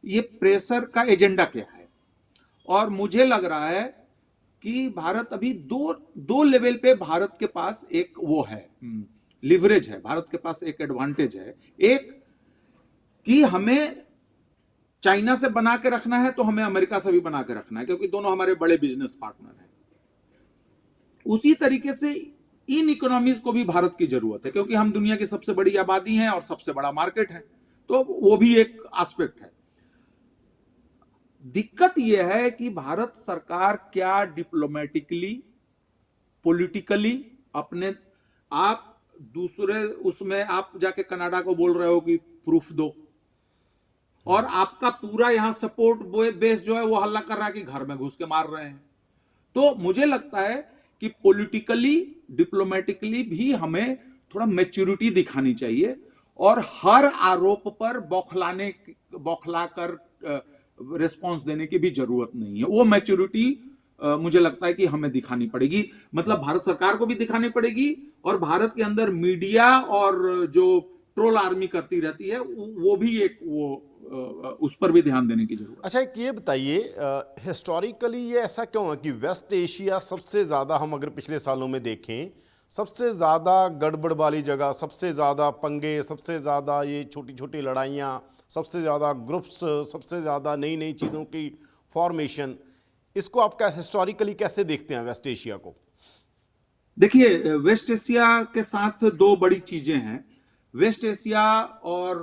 A: ये प्रेशर का एजेंडा क्या है, और मुझे लग रहा है कि भारत अभी दो लेवल पे भारत के पास एक वो है, लिवरेज है, भारत के पास एक एडवांटेज है। एक कि हमें चाइना से बना के रखना है, तो हमें अमेरिका से भी बना के रखना है, क्योंकि दोनों हमारे बड़े बिजनेस पार्टनर हैं। उसी तरीके से इन इकोनॉमीज को भी भारत की जरूरत है, क्योंकि हम दुनिया की सबसे बड़ी आबादी हैं और सबसे बड़ा मार्केट है, तो वो भी एक एस्पेक्ट है। दिक्कत यह है कि भारत सरकार क्या डिप्लोमेटिकली, पॉलिटिकली अपने, आप दूसरे उसमें आप जाके कनाडा को बोल रहे हो कि प्रूफ दो, और आपका पूरा यहां सपोर्ट बेस जो है वो हल्ला कर रहा है कि घर में घुस के मार रहे हैं। तो मुझे लगता है कि पॉलिटिकली, डिप्लोमेटिकली भी हमें थोड़ा मैच्योरिटी दिखानी चाहिए, और हर आरोप पर बौखला कर रिस्पॉन्स देने की भी जरूरत नहीं है। वो मैच्योरिटी मुझे लगता है कि हमें दिखानी पड़ेगी, मतलब भारत सरकार को भी दिखानी पड़ेगी, और भारत के अंदर मीडिया और जो ट्रोल आर्मी करती रहती है वो भी एक उस पर भी ध्यान देने की जरूरत है।
B: अच्छा, एक ये बताइए, हिस्टोरिकली ये ऐसा क्यों है कि वेस्ट एशिया सबसे ज़्यादा, हम अगर पिछले सालों में देखें, सबसे ज़्यादा गड़बड़ वाली जगह, सबसे ज़्यादा पंगे, सबसे ज़्यादा ये छोटी छोटी लड़ाइयाँ सबसे ज़्यादा ग्रुप्स, सबसे ज़्यादा नई नई चीज़ों की फॉर्मेशन, इसको आप क्या हिस्टोरिकली कैसे देखते हैं वेस्ट एशिया को?
A: देखिए, वेस्ट एशिया के साथ दो बड़ी चीजें हैं। वेस्ट एशिया और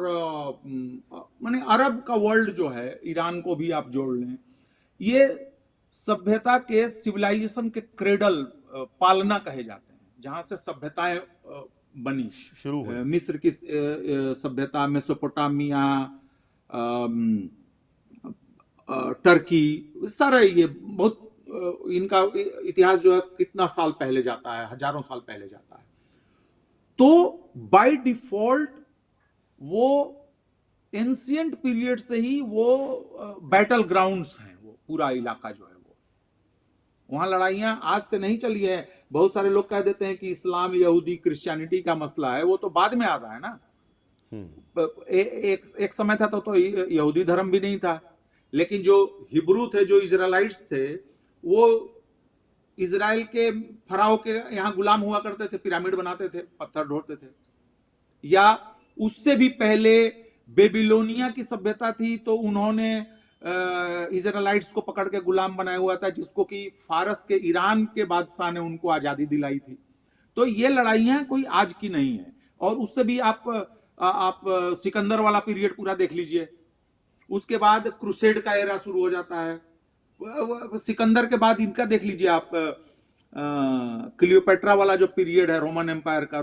A: माने अरब का वर्ल्ड जो है, ईरान को भी आप जोड़ लें, ये सभ्यता के, सिविलाइजेशन के क्रेडल, पालना कहे जाते हैं, जहां से सभ्यताएं बनी,
B: शुरू हुई।
A: मिस्र की सभ्यता, मेसोपोटामिया, टर्की, सारा ये बहुत इनका इतिहास जो है कितना साल पहले जाता है, हजारों साल पहले जाता है। तो बाय डिफॉल्ट वो एंशियंट पीरियड से ही वो बैटल ग्राउंड्स हैं, वो पूरा इलाका जो है वो, वहां लड़ाइयां आज से नहीं चली है। बहुत सारे लोग कह देते हैं कि इस्लाम, यहूदी, क्रिश्चियनिटी का मसला है, वो तो बाद में आ रहा है ना। एक समय था तो यहूदी धर्म भी नहीं था, लेकिन जो हिब्रू थे, जो इजराइलाइट्स थे, वो इजराइल के फराओ के यहां गुलाम हुआ करते थे, पिरामिड बनाते थे, पत्थर ढोते थे। या उससे भी पहले बेबीलोनिया की सभ्यता थी, तो उन्होंने इजराइलाइट्स को पकड़ के गुलाम बनाया हुआ था, जिसको कि फारस के, ईरान के बादशाह ने उनको आजादी दिलाई थी। तो ये लड़ाइयां कोई आज की नहीं है। और उससे भी आप सिकंदर वाला पीरियड पूरा देख लीजिए, उसके बाद क्रूसेड का एरा शुरू हो जाता है। सिकंदर के बाद इनका देख लीजिए आप, क्लियोपेट्रा वाला जो पीरियड है रोमन एम्पायर का,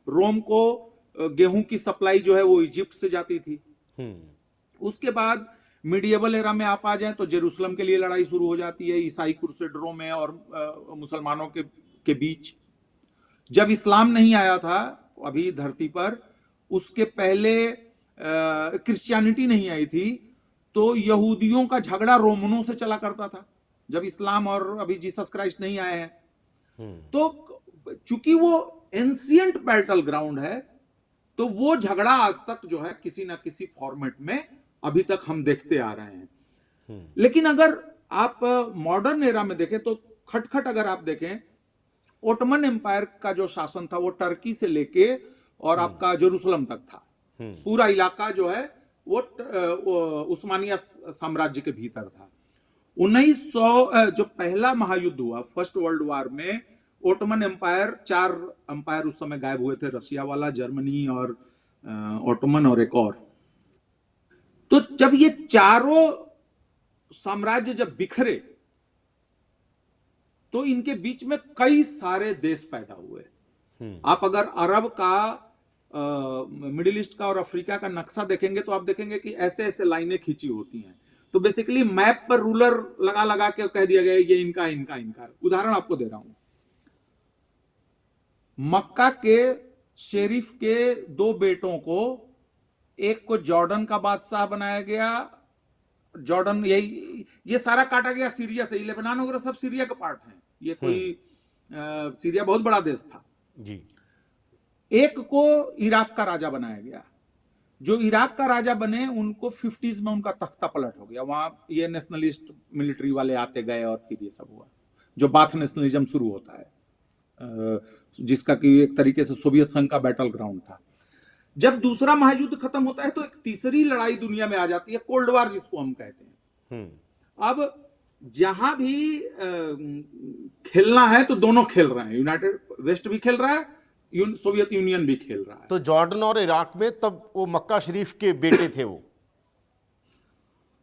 A: रोम को गेहूं की सप्लाई जो है वो इजिप्ट से जाती थी। उसके बाद मिडिएवल एरा में आप आ जाएं तो जेरूसलम के लिए लड़ाई शुरू हो जाती है, ईसाई क्रूसेडरों में और मुसलमानों के बीच। जब इस्लाम नहीं आया था अभी धरती पर, उसके पहले क्रिश्चियनिटी नहीं आई थी, तो यहूदियों का झगड़ा रोमनों से चला करता था, जब इस्लाम और अभी जीसस क्राइस्ट नहीं आए हैं। तो चूंकि वो एंशियंट बैटल ग्राउंड है, तो वो झगड़ा आज तक जो है किसी ना किसी फॉर्मेट में अभी तक हम देखते आ रहे हैं। लेकिन अगर आप मॉडर्न एरा में देखें तो खटखट अगर आप देखें, ओटमन एम्पायर का जो शासन था वो टर्की से लेके और आपका जेरूसलम तक था। पूरा इलाका जो है वो उस्मानिया साम्राज्य के भीतर था। 1900 जो पहला महायुद्ध हुआ, फर्स्ट वर्ल्ड वॉर में, ओटमन एम्पायर, 4 एम्पायर उस समय गायब हुए थे, रशिया वाला, जर्मनी और ओटमन और एक और। तो जब ये चारों साम्राज्य जब बिखरे, तो इनके बीच में कई सारे देश पैदा हुए। आप अगर अरब का, मिडिल ईस्ट का और अफ्रीका का नक्शा देखेंगे तो आप देखेंगे कि ऐसे ऐसे लाइनें खींची होती हैं। तो बेसिकली मैप पर रूलर लगा लगा के कह दिया गया ये इनका इनका इनका। उदाहरण आपको दे रहा हूं, मक्का के शेरिफ के 2 बेटों को, एक को जॉर्डन का बादशाह बनाया गया, जॉर्डन ये सारा काटा गया सीरिया से, लेबनान वगैरह सब सीरिया का पार्ट है। ये कोई सीरिया बहुत बड़ा देश था
B: जी।
A: एक को इराक का राजा बनाया गया। जो इराक का राजा बने, उनको 50s में उनका तख्ता पलट हो गया। वहां ये नेशनलिस्ट मिलिट्री वाले आते गए और फिर ये सब हुआ, जो बाथ नेशनलिज्म शुरू होता है, जिसका कि एक तरीके से सोवियत संघ का बैटल ग्राउंड था। जब दूसरा महायुद्ध खत्म होता है तो एक तीसरी लड़ाई दुनिया में आ जाती है, कोल्ड वार जिसको हम कहते हैं। अब जहां भी खेलना है तो दोनों खेल रहे हैं, यूनाइटेड वेस्ट भी खेल रहा है, सोवियत यूनियन भी खेल रहा है।
B: तो जॉर्डन और इराक में तब वो मक्का शरीफ के बेटे थे। वो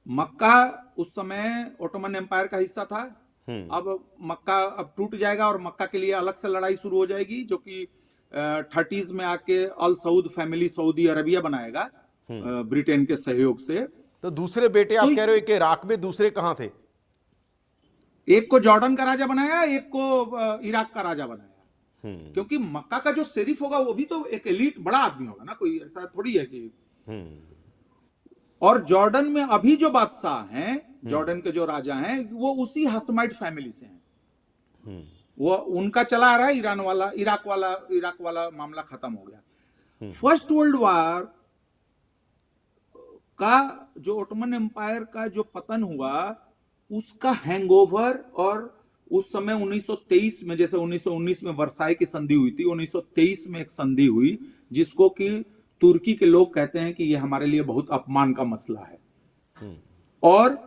A: मक्का उस समय ओटोमन एम्पायर का हिस्सा था। अब मक्का अब टूट जाएगा और मक्का के लिए अलग से लड़ाई शुरू हो जाएगी, जो कि 30s में आके अल सऊद फैमिली सऊदी अरबिया बनाएगा ब्रिटेन के सहयोग से।
B: तो दूसरे बेटे आप कह रहे हो कि इराक में, दूसरे कहां थे?
A: एक को जॉर्डन का राजा बनाया, एक को इराक का राजा बनाया। क्योंकि मक्का का जो शेरिफ होगा वो भी तो एक एलीट बड़ा आदमी होगा ना, कोई ऐसा थोड़ी है कि। और जॉर्डन में अभी जो बादशाह हैं, जॉर्डन के जो राजा हैं, वो उसी हसमाइट फैमिली से हैं। वो उनका चला आ रहा है। इराक वाला मामला खत्म हो गया। फर्स्ट वर्ल्ड वॉर का जो ओटोमन एम्पायर का जो पतन हुआ, उसका हैंगओवर, और उस समय 1923 में, जैसे 1919 में वर्साई की संधि हुई थी, 1923 में एक संधि हुई जिसको कि तुर्की के लोग कहते हैं कि ये हमारे लिए बहुत अपमान का मसला है। और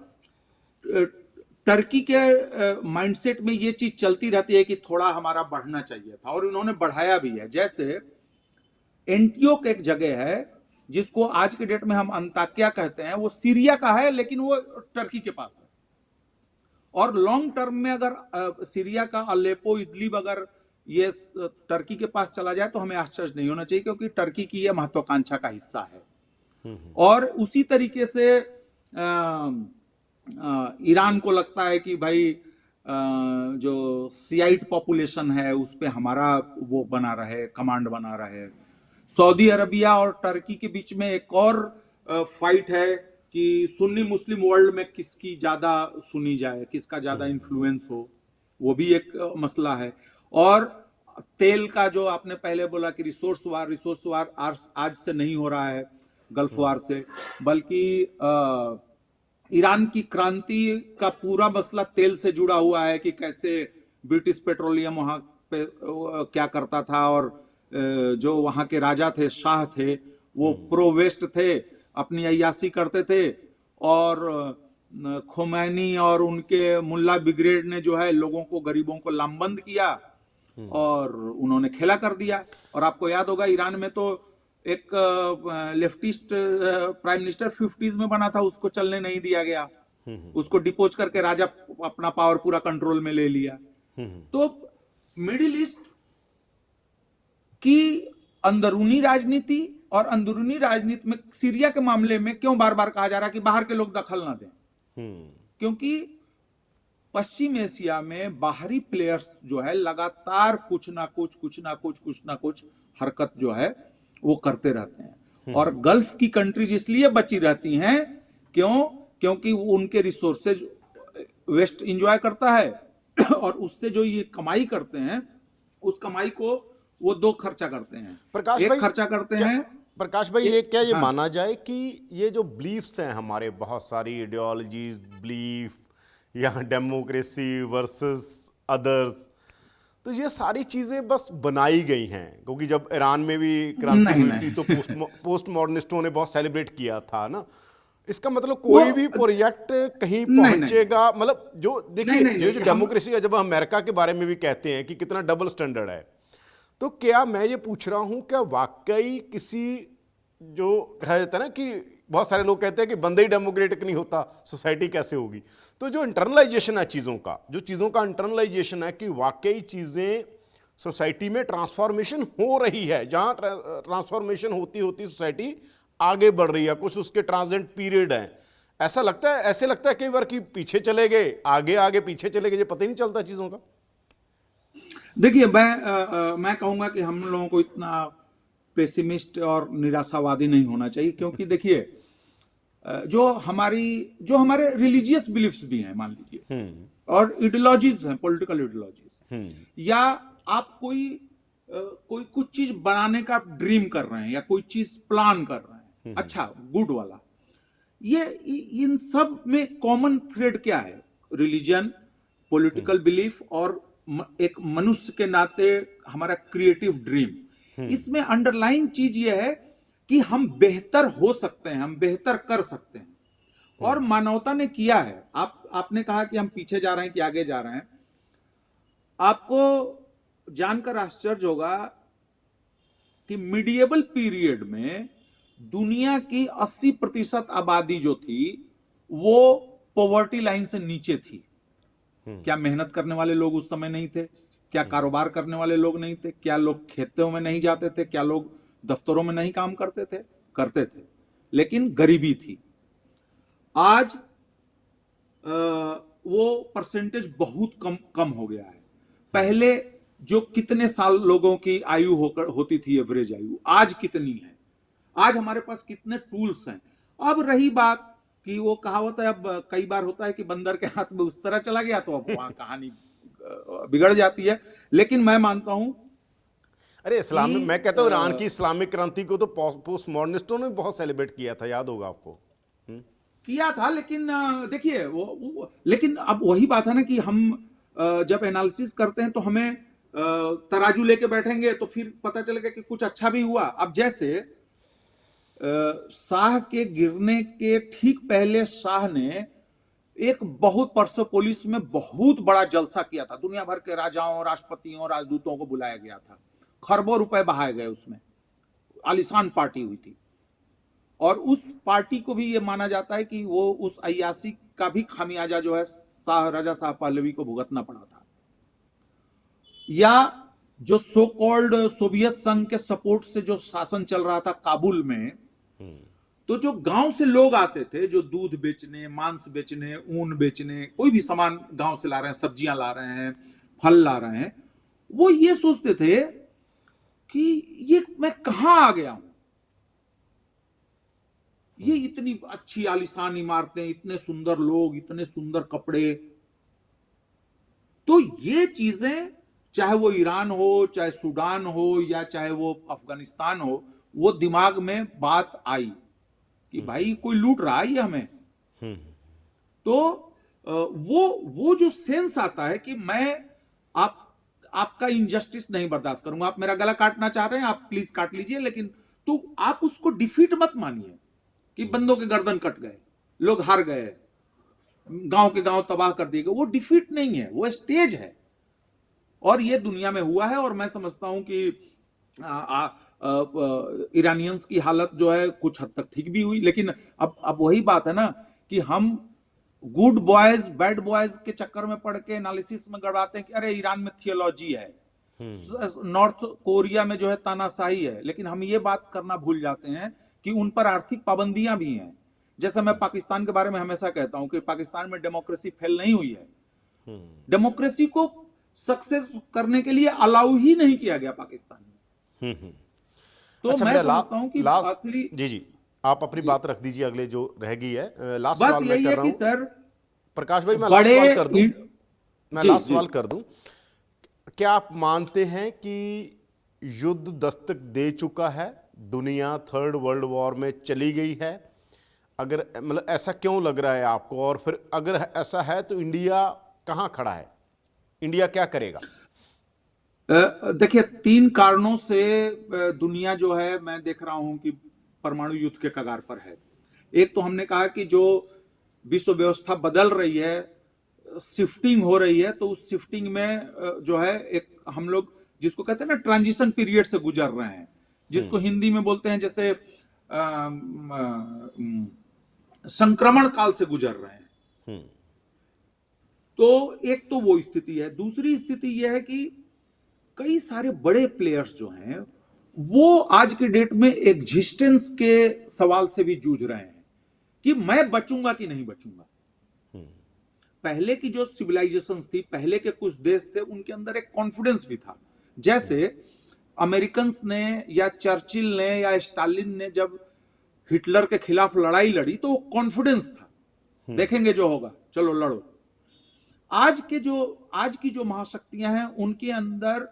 A: टर्की के माइंडसेट में ये चीज चलती रहती है कि थोड़ा हमारा बढ़ना चाहिए था, और इन्होंने बढ़ाया भी है। जैसे एंटियोक एक जगह है जिसको आज के डेट में हम अंताक्या कहते हैं, वो सीरिया का है लेकिन वो टर्की के पास है। और लॉन्ग टर्म में अगर सीरिया का अलेपो, इदलिब अगर ये टर्की के पास चला जाए तो हमें आश्चर्य नहीं होना चाहिए, क्योंकि टर्की की यह महत्वाकांक्षा का हिस्सा है। और उसी तरीके से ईरान को लगता है कि भाई जो सियाइट पॉपुलेशन है उस पे हमारा वो बना रहे, कमांड बना रहे। सऊदी अरबिया और टर्की के बीच में एक और फाइट है कि सुन्नी मुस्लिम वर्ल्ड में किसकी ज्यादा सुनी जाए, किसका ज्यादा इन्फ्लुएंस हो, वो भी एक मसला है। और तेल का जो आपने पहले बोला कि रिसोर्स वार आज से नहीं हो रहा है गल्फ वार से, बल्कि ईरान की क्रांति का पूरा मसला तेल से जुड़ा हुआ है कि कैसे ब्रिटिश पेट्रोलियम वहां पे क्या करता था, और जो वहां के राजा थे, शाह थे, वो प्रो वेस्ट थे, अपनी अय्यासी करते थे। और खोमैनी और उनके मुल्ला ब्रिगेड ने जो है लोगों को, गरीबों को लामबंद किया और उन्होंने खेला कर दिया। और आपको याद होगा ईरान में तो एक लेफ्टिस्ट प्राइम मिनिस्टर 50s में बना था, उसको चलने नहीं दिया गया, उसको डिपोज करके राजा अपना पावर पूरा कंट्रोल में ले लिया। तो मिडिल ईस्ट की अंदरूनी राजनीति, और अंदरूनी राजनीति में सीरिया के मामले में क्यों बार बार कहा जा रहा है कि बाहर के लोग दखल ना दें, क्योंकि पश्चिम एशिया में बाहरी प्लेयर्स जो है लगातार कुछ ना कुछ हरकत जो है वो करते रहते हैं। और गल्फ की कंट्रीज इसलिए बची रहती हैं क्योंकि उनके रिसोर्सेज वेस्ट एंजॉय करता है और उससे जो ये कमाई करते हैं उस कमाई को वो दो खर्चा करते हैं।
B: प्रकाश
A: एक
B: भाई,
A: खर्चा करते हैं।
B: प्रकाश भाई, ये क्या ये
A: हाँ,
B: माना जाए कि ये जो बिलीफ्स हैं हमारे, बहुत सारी आइडियोलॉजीज, बिलीफ या डेमोक्रेसी वर्सेस अदर्स, तो ये सारी चीजें बस बनाई गई हैं? क्योंकि जब ईरान में भी क्रांति हुई थी तो पोस्ट मॉडर्निस्टों ने बहुत सेलिब्रेट किया था ना। इसका मतलब कोई भी प्रोजेक्ट कहीं पहुंचेगा, मतलब जो देखिए जो डेमोक्रेसी का, जब हम अमेरिका के बारे में भी कहते हैं कि कितना डबल स्टैंडर्ड है, तो क्या मैं ये पूछ रहा हूं, क्या वाकई किसी, जो कहा जाता है ना कि बहुत सारे लोग कहते हैं कि बंदा ही डेमोक्रेटिक नहीं होता, सोसाइटी कैसे होगी? तो जो इंटरनलाइजेशन है चीज़ों का, जो चीज़ों का इंटरनलाइजेशन है कि वाकई चीज़ें सोसाइटी में ट्रांसफॉर्मेशन हो रही है, जहाँ ट्रांसफॉर्मेशन होती होती सोसाइटी आगे बढ़ रही है, कुछ उसके ट्रांजिट पीरियड हैं। ऐसा लगता है, ऐसे लगता है कई बार कि पीछे चले गए, आगे आगे पीछे चले गए, ये पता ही नहीं चलता चीज़ों का।
A: देखिए, मैं कहूंगा कि हम लोगों को इतना पेसिमिस्ट और निराशावादी नहीं होना चाहिए, क्योंकि देखिए जो हमारे रिलीजियस बिलीफ्स भी हैं, मान लीजिए, और इडियोलॉजीज हैं, पॉलिटिकल इडियोलॉजीज, या आप कोई कुछ चीज बनाने का ड्रीम कर रहे हैं या कोई चीज प्लान कर रहे हैं, अच्छा गुड वाला, ये इन सब में कॉमन थ्रेड क्या है? रिलीजन, पॉलिटिकल बिलीफ और एक मनुष्य के नाते हमारा क्रिएटिव ड्रीम। इसमें अंडरलाइन चीज ये है कि हम बेहतर हो सकते हैं, हम बेहतर कर सकते हैं, और मानवता ने किया है। आपने कहा कि हम पीछे जा रहे हैं कि आगे जा रहे हैं। आपको जानकर आश्चर्य होगा कि मिडिएबल पीरियड में दुनिया की 80% आबादी जो थी वो पॉवर्टी लाइन से नीचे थी। क्या मेहनत करने वाले लोग उस समय नहीं थे? क्या कारोबार करने वाले लोग नहीं थे? क्या लोग खेतों में नहीं जाते थे? क्या लोग दफ्तरों में नहीं काम करते थे? करते थे, लेकिन गरीबी थी। आज वो परसेंटेज बहुत कम हो गया है। पहले जो कितने साल लोगों की आयु होती थी, एवरेज आयु, आज कितनी है? आज हमारे पास कितने टूल्स हैं? अब रही बात कि वो कहावत है, अब कई बार होता है कि बंदर के हाथ में उस तरह चला गया तो अब वहां कहानी बिगड़ जाती है। लेकिन मैं मानता हूं,
B: अरे इस्लामिक, मैं कहता हूं ईरान की इस्लामिक क्रांति को तो पोस्ट मॉडर्निस्टों ने बहुत सेलिब्रेट किया था, याद होगा आपको।
A: किया था, लेकिन देखिए लेकिन अब वही बात है ना कि हम जब एनालिसिस करते हैं तो हमें तराजू लेके बैठेंगे तो फिर पता चलेगा कि कुछ अच्छा भी हुआ। अब जैसे शाह के गिरने के ठीक पहले शाह ने एक बहुत परसोपोलिस में बहुत बड़ा जलसा किया था। दुनिया भर के राजाओं, राष्ट्रपतियों, राजदूतों को बुलाया गया था। खरबों रुपए बहाए गए, उसमें आलिशान पार्टी हुई थी। और उस पार्टी को भी ये माना जाता है कि वो उस अय्यासी का भी खामियाजा जो है राजा शाह पहलवी को भुगतना पड़ा था। या जो सो कॉल्ड सोवियत संघ के सपोर्ट से जो शासन चल रहा था काबुल में, तो जो गांव से लोग आते थे, जो दूध बेचने, मांस बेचने, ऊन बेचने, कोई भी सामान गांव से ला रहे हैं, सब्जियां ला रहे हैं, फल ला रहे हैं, वो ये सोचते थे कि ये मैं कहां आ गया हूं, ये इतनी अच्छी आलीशान इमारतें, इतने सुंदर लोग, इतने सुंदर कपड़े। तो ये चीजें, चाहे वो ईरान हो, चाहे सूडान हो, या चाहे वो अफगानिस्तान हो, वो दिमाग में बात आई कि भाई कोई लूट रहा है ये हमें। तो वो जो सेंस आता है कि मैं आपका इनजस्टिस नहीं बर्दाश्त करूंगा। आप मेरा गला काटना चाह रहे हैं, आप प्लीज काट लीजिए, लेकिन तो आप उसको डिफीट मत मानिए कि बंदों के गर्दन कट गए, लोग हार गए, गांव के गांव तबाह कर दिए गए। वो डिफीट नहीं है, वो स्टेज है। और ये दुनिया में हुआ है। और मैं समझता हूं कि ईरानियंस की हालत जो है कुछ हद तक ठीक भी हुई। लेकिन अब वही बात है ना कि हम गुड बॉयज बैड बॉयज के चक्कर में पड़ के एनालिसिस में गड़ाते हैं कि अरे ईरान में थियोलॉजी है, नॉर्थ कोरिया में जो है तानाशाही है। लेकिन हम ये बात करना भूल जाते हैं कि उन पर आर्थिक पाबंदियां भी हैं। जैसे मैं पाकिस्तान के बारे में हमेशा कहता हूं कि पाकिस्तान में डेमोक्रेसी फेल नहीं हुई है। डेमोक्रेसी को सक्सेस करने के लिए अलाउ ही नहीं किया गया पाकिस्तान में। तो
B: अच्छा,
A: मैं समझता हूं कि असली
B: जी आप अपनी बात रख दीजिए, अगले जो रह गई है लास्ट
A: बस
B: सवाल
A: यही
B: मैं
A: है
B: कर
A: कि
B: रहा हूं।
A: सर
B: प्रकाश भाई, मैं लास्ट सवाल कर दूं, मैं लास्ट सवाल कर दूं। क्या आप मानते हैं कि युद्ध दस्तक दे चुका है, दुनिया थर्ड वर्ल्ड वॉर में चली गई है? अगर मतलब ऐसा क्यों लग रहा है आपको, और फिर अगर ऐसा है तो इंडिया कहां खड़ा है, इंडिया क्या करेगा?
A: देखिए, 3 कारणों से दुनिया जो है, मैं देख रहा हूं कि परमाणु युद्ध के कगार पर है। एक तो हमने कहा कि जो विश्व व्यवस्था बदल रही है, शिफ्टिंग हो रही है, तो उस शिफ्टिंग में जो है एक हम लोग जिसको कहते हैं ना ट्रांजिशन पीरियड से गुजर रहे हैं, जिसको हिंदी में बोलते हैं जैसे संक्रमण काल से गुजर रहे हैं। तो एक तो वो स्थिति है। दूसरी स्थिति यह है कि कई सारे बड़े प्लेयर्स जो हैं वो आज के डेट में एग्जिस्टेंस के सवाल से भी जूझ रहे हैं कि मैं बचूंगा कि नहीं बचूंगा। पहले की जो सिविलाइजेशंस थी, पहले के कुछ देश थे, उनके अंदर एक कॉन्फिडेंस भी था। जैसे अमेरिकन्स ने या चर्चिल ने या स्टालिन ने जब हिटलर के खिलाफ लड़ाई लड़ी तो वो कॉन्फिडेंस था, देखेंगे जो होगा, चलो लड़ो। आज की जो महाशक्तियां हैं उनके अंदर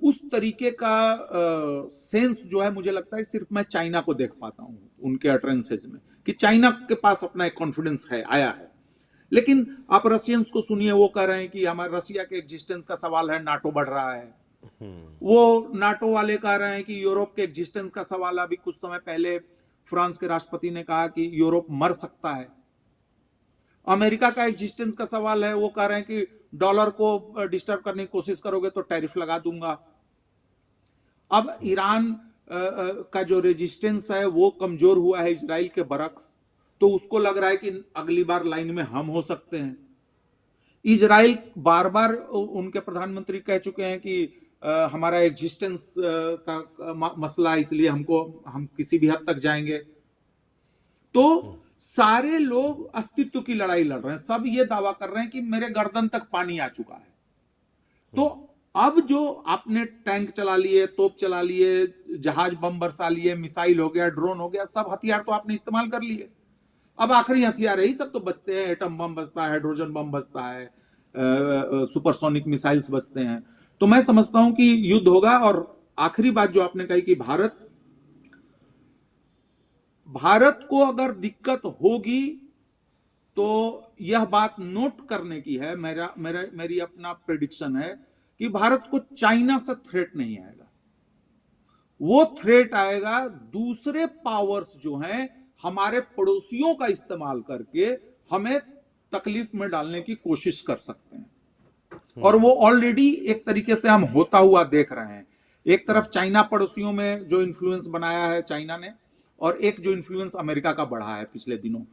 A: उस तरीके का सेंस जो है, मुझे लगता है सिर्फ मैं चाइना को देख पाता हूं उनके अटरेंसेज में, कि चाइना के पास अपना एक कॉन्फिडेंस है, आया है। लेकिन आप रशियंस को सुनिए, वो कह रहे हैं कि हमारे रशिया के एग्जिस्टेंस का सवाल है, नाटो बढ़ रहा है। वो नाटो वाले कह रहे हैं कि यूरोप के एग्जिस्टेंस का सवाल है। अभी कुछ समय पहले फ्रांस के राष्ट्रपति ने कहा कि यूरोप मर सकता है। अमेरिका का एग्जिस्टेंस का सवाल है, वो कह रहे हैं कि डॉलर को डिस्टर्ब करने की कोशिश करोगे तो टैरिफ लगा दूंगा। अब ईरान का जो रेजिस्टेंस है वो कमजोर हुआ है इजराइल के बरक्स, तो उसको लग रहा है कि अगली बार लाइन में हम हो सकते हैं। इजराइल बार बार उनके प्रधानमंत्री कह चुके हैं कि हमारा एग्जिस्टेंस का मसला है, इसलिए हम किसी भी हद तक जाएंगे। तो सारे लोग अस्तित्व की लड़ाई लड़ रहे हैं, सब ये दावा कर रहे हैं कि मेरे गर्दन तक पानी आ चुका है। तो अब जो आपने टैंक चला लिए, तोप चला लिए, जहाज बम बरसा लिए, मिसाइल हो गया, ड्रोन हो गया, सब हथियार तो आपने इस्तेमाल कर लिए। अब आखिरी हथियार यही सब तो बचते हैं। एटम बम बचता है, हाइड्रोजन बम बचता है, सुपरसोनिक मिसाइल्स बचते हैं। तो मैं समझता हूं कि युद्ध होगा। और आखिरी बात जो आपने कही कि भारत को अगर दिक्कत होगी तो यह बात नोट करने की है, मेरी अपना प्रेडिक्शन है कि भारत को चाइना से थ्रेट नहीं आएगा। वो थ्रेट आएगा दूसरे पावर्स जो हैं हमारे पड़ोसियों का इस्तेमाल करके हमें तकलीफ में डालने की कोशिश कर सकते हैं। और वो ऑलरेडी एक तरीके से हम होता हुआ देख रहे हैं। एक तरफ चाइना पड़ोसियों में जो इन्फ्लुएंस बनाया है चाइना ने, और एक जो इन्फ्लुएंस अमेरिका का बढ़ा है पिछले दिनों।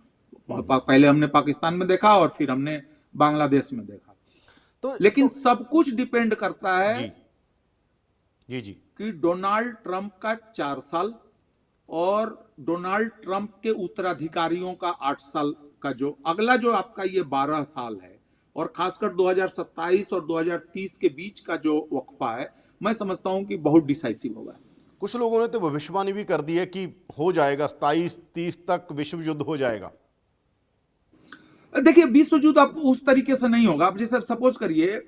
A: पहले हमने पाकिस्तान में देखा और फिर हमने बांग्लादेश में देखा। लेकिन सब कुछ डिपेंड करता है
B: जी जी
A: कि डोनाल्ड ट्रंप का 4 साल और डोनाल्ड ट्रंप के उत्तराधिकारियों का 8 साल का जो अगला जो आपका ये 12 साल है, और खासकर 2027 और 2030 के बीच का जो वक्फा है, मैं समझता हूं कि बहुत डिसाइसिव होगा।
B: कुछ लोगों ने तो भविष्यवाणी भी कर दी है कि हो जाएगा 27-30 तक विश्व युद्ध हो जाएगा।
A: देखिए, विश्व युद्ध अब उस तरीके से नहीं होगा। अब जैसे सपोज करिए,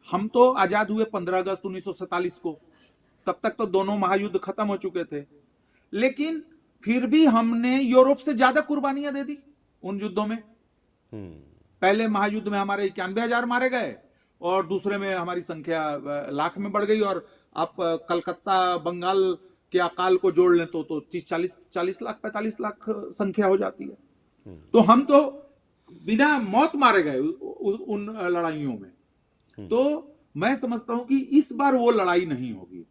A: हम तो आजाद हुए 15 अगस्त 1947 को, तब तक तो दोनों महायुद्ध खत्म हो चुके थे, लेकिन फिर भी हमने यूरोप से ज्यादा कुर्बानियां दे दी उन युद्धों में। पहले महायुद्ध में हमारे 91,000 मारे गए और दूसरे में हमारी संख्या लाख में बढ़ गई, और आप कलकत्ता बंगाल के अकाल को जोड़ लें तो 30-40 लाख 45 लाख संख्या हो जाती है। तो हम तो बिना मौत मारे गए उन लड़ाइयों में। तो मैं समझता हूं कि इस बार वो लड़ाई नहीं होगी।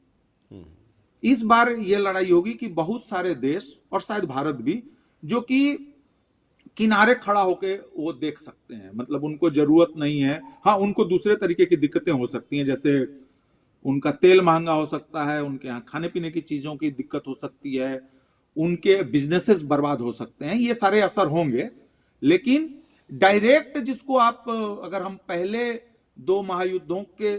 A: इस बार ये लड़ाई होगी कि बहुत सारे देश, और शायद भारत भी, जो कि किनारे खड़ा होके वो देख सकते हैं। मतलब उनको जरूरत नहीं है। हाँ, उनको दूसरे तरीके की दिक्कतें हो सकती हैं, जैसे उनका तेल महंगा हो सकता है, उनके यहाँ खाने पीने की चीजों की दिक्कत हो सकती है, उनके बिजनेसेस बर्बाद हो सकते हैं, ये सारे असर होंगे। लेकिन डायरेक्ट जिसको आप, अगर हम पहले 2 महायुद्धों के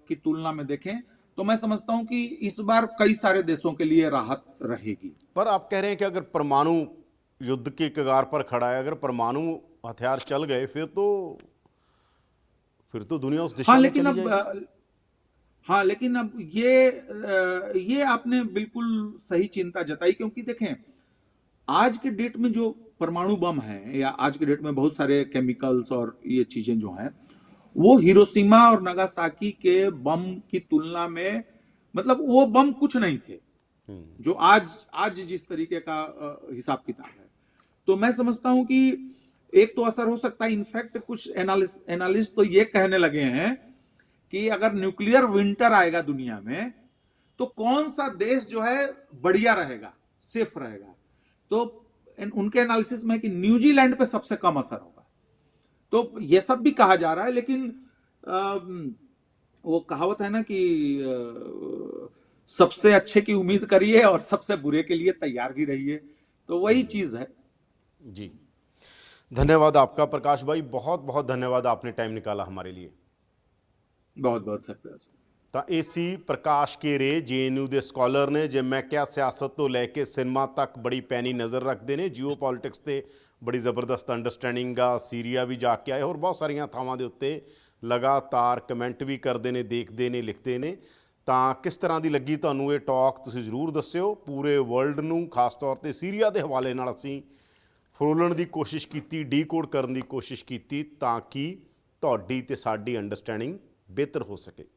A: की तुलना में देखें, तो मैं समझता हूं कि इस बार कई सारे देशों के लिए राहत रहेगी।
B: पर आप कह रहे हैं कि अगर परमाणु युद्ध के कगार पर खड़ा है, अगर परमाणु हथियार चल गए फिर तो दुनिया उस दिशा में चली जाएगी।
A: हाँ, लेकिन अब ये आपने बिल्कुल सही चिंता जताई, क्योंकि देखें, आज के डेट में जो परमाणु बम है, या आज के डेट में बहुत सारे केमिकल्स और ये चीजें जो हैं, वो हिरोशिमा और नागासाकी के बम की तुलना में, मतलब वो बम कुछ नहीं थे जो आज जिस तरीके का हिसाब किताब है। तो मैं समझता हूं कि एक तो असर हो सकता है। इनफैक्ट कुछ एनालिस्ट तो ये कहने लगे हैं कि अगर न्यूक्लियर विंटर आएगा दुनिया में, तो कौन सा देश जो है बढ़िया रहेगा, सेफ रहेगा। तो उनके एनालिसिस में है कि न्यूजीलैंड पे सबसे कम असर होगा। तो ये सब भी कहा जा रहा है, लेकिन वो कहावत है ना कि सबसे अच्छे की उम्मीद करिए और सबसे बुरे के लिए तैयार भी रहिए। तो वही चीज है
B: जी। धन्यवाद आपका प्रकाश भाई, बहुत बहुत धन्यवाद, आपने टाइम निकाला हमारे लिए।
A: बहुत बहुत शुक्रिया।
B: ਤਾਂ ਇਹ ਸੀ ਪ੍ਰਕਾਸ਼ ਕੇਰੇ, JNU ਦੇ ਸਕਾਲਰ ਨੇ। ਜੇ ਮੈਂ ਕਿਹਾ ਸਿਆਸਤ ਤੋਂ ਲੈ ਕੇ ਸਿਨੇਮਾ ਤੱਕ ਬੜੀ ਪੈਣੀ ਨਜ਼ਰ ਰੱਖਦੇ ਨੇ, ਜੀਓ ਪੋਲਿਟਿਕਸ 'ਤੇ ਬੜੀ ਜ਼ਬਰਦਸਤ ਅੰਡਰਸਟੈਂਡਿੰਗ ਆ। ਸੀਰੀਆ ਵੀ ਜਾ ਕੇ ਆਏ, ਹੋਰ ਬਹੁਤ ਸਾਰੀਆਂ ਥਾਵਾਂ ਦੇ ਉੱਤੇ ਲਗਾਤਾਰ ਕਮੈਂਟ ਵੀ ਕਰਦੇ ਨੇ, ਦੇਖਦੇ ਨੇ, ਲਿਖਦੇ ਨੇ। ਤਾਂ ਕਿਸ ਤਰ੍ਹਾਂ ਦੀ ਲੱਗੀ ਤੁਹਾਨੂੰ ਇਹ ਟਾਕ, ਤੁਸੀਂ ਜ਼ਰੂਰ ਦੱਸਿਓ। ਪੂਰੇ ਵਰਲਡ ਨੂੰ, ਖਾਸ ਤੌਰ 'ਤੇ ਸੀਰੀਆ ਦੇ ਹਵਾਲੇ ਨਾਲ ਅਸੀਂ ਫਰੋਲਣ ਦੀ ਕੋਸ਼ਿਸ਼ ਕੀਤੀ, ਡੀਕੋਡ ਕਰਨ ਦੀ ਕੋਸ਼ਿਸ਼ ਕੀਤੀ, ਤਾਂ ਕਿ ਤੁਹਾਡੀ ਅਤੇ ਸਾਡੀ ਅੰਡਰਸਟੈਂਡਿੰਗ ਬਿਹਤਰ ਹੋ ਸਕੇ।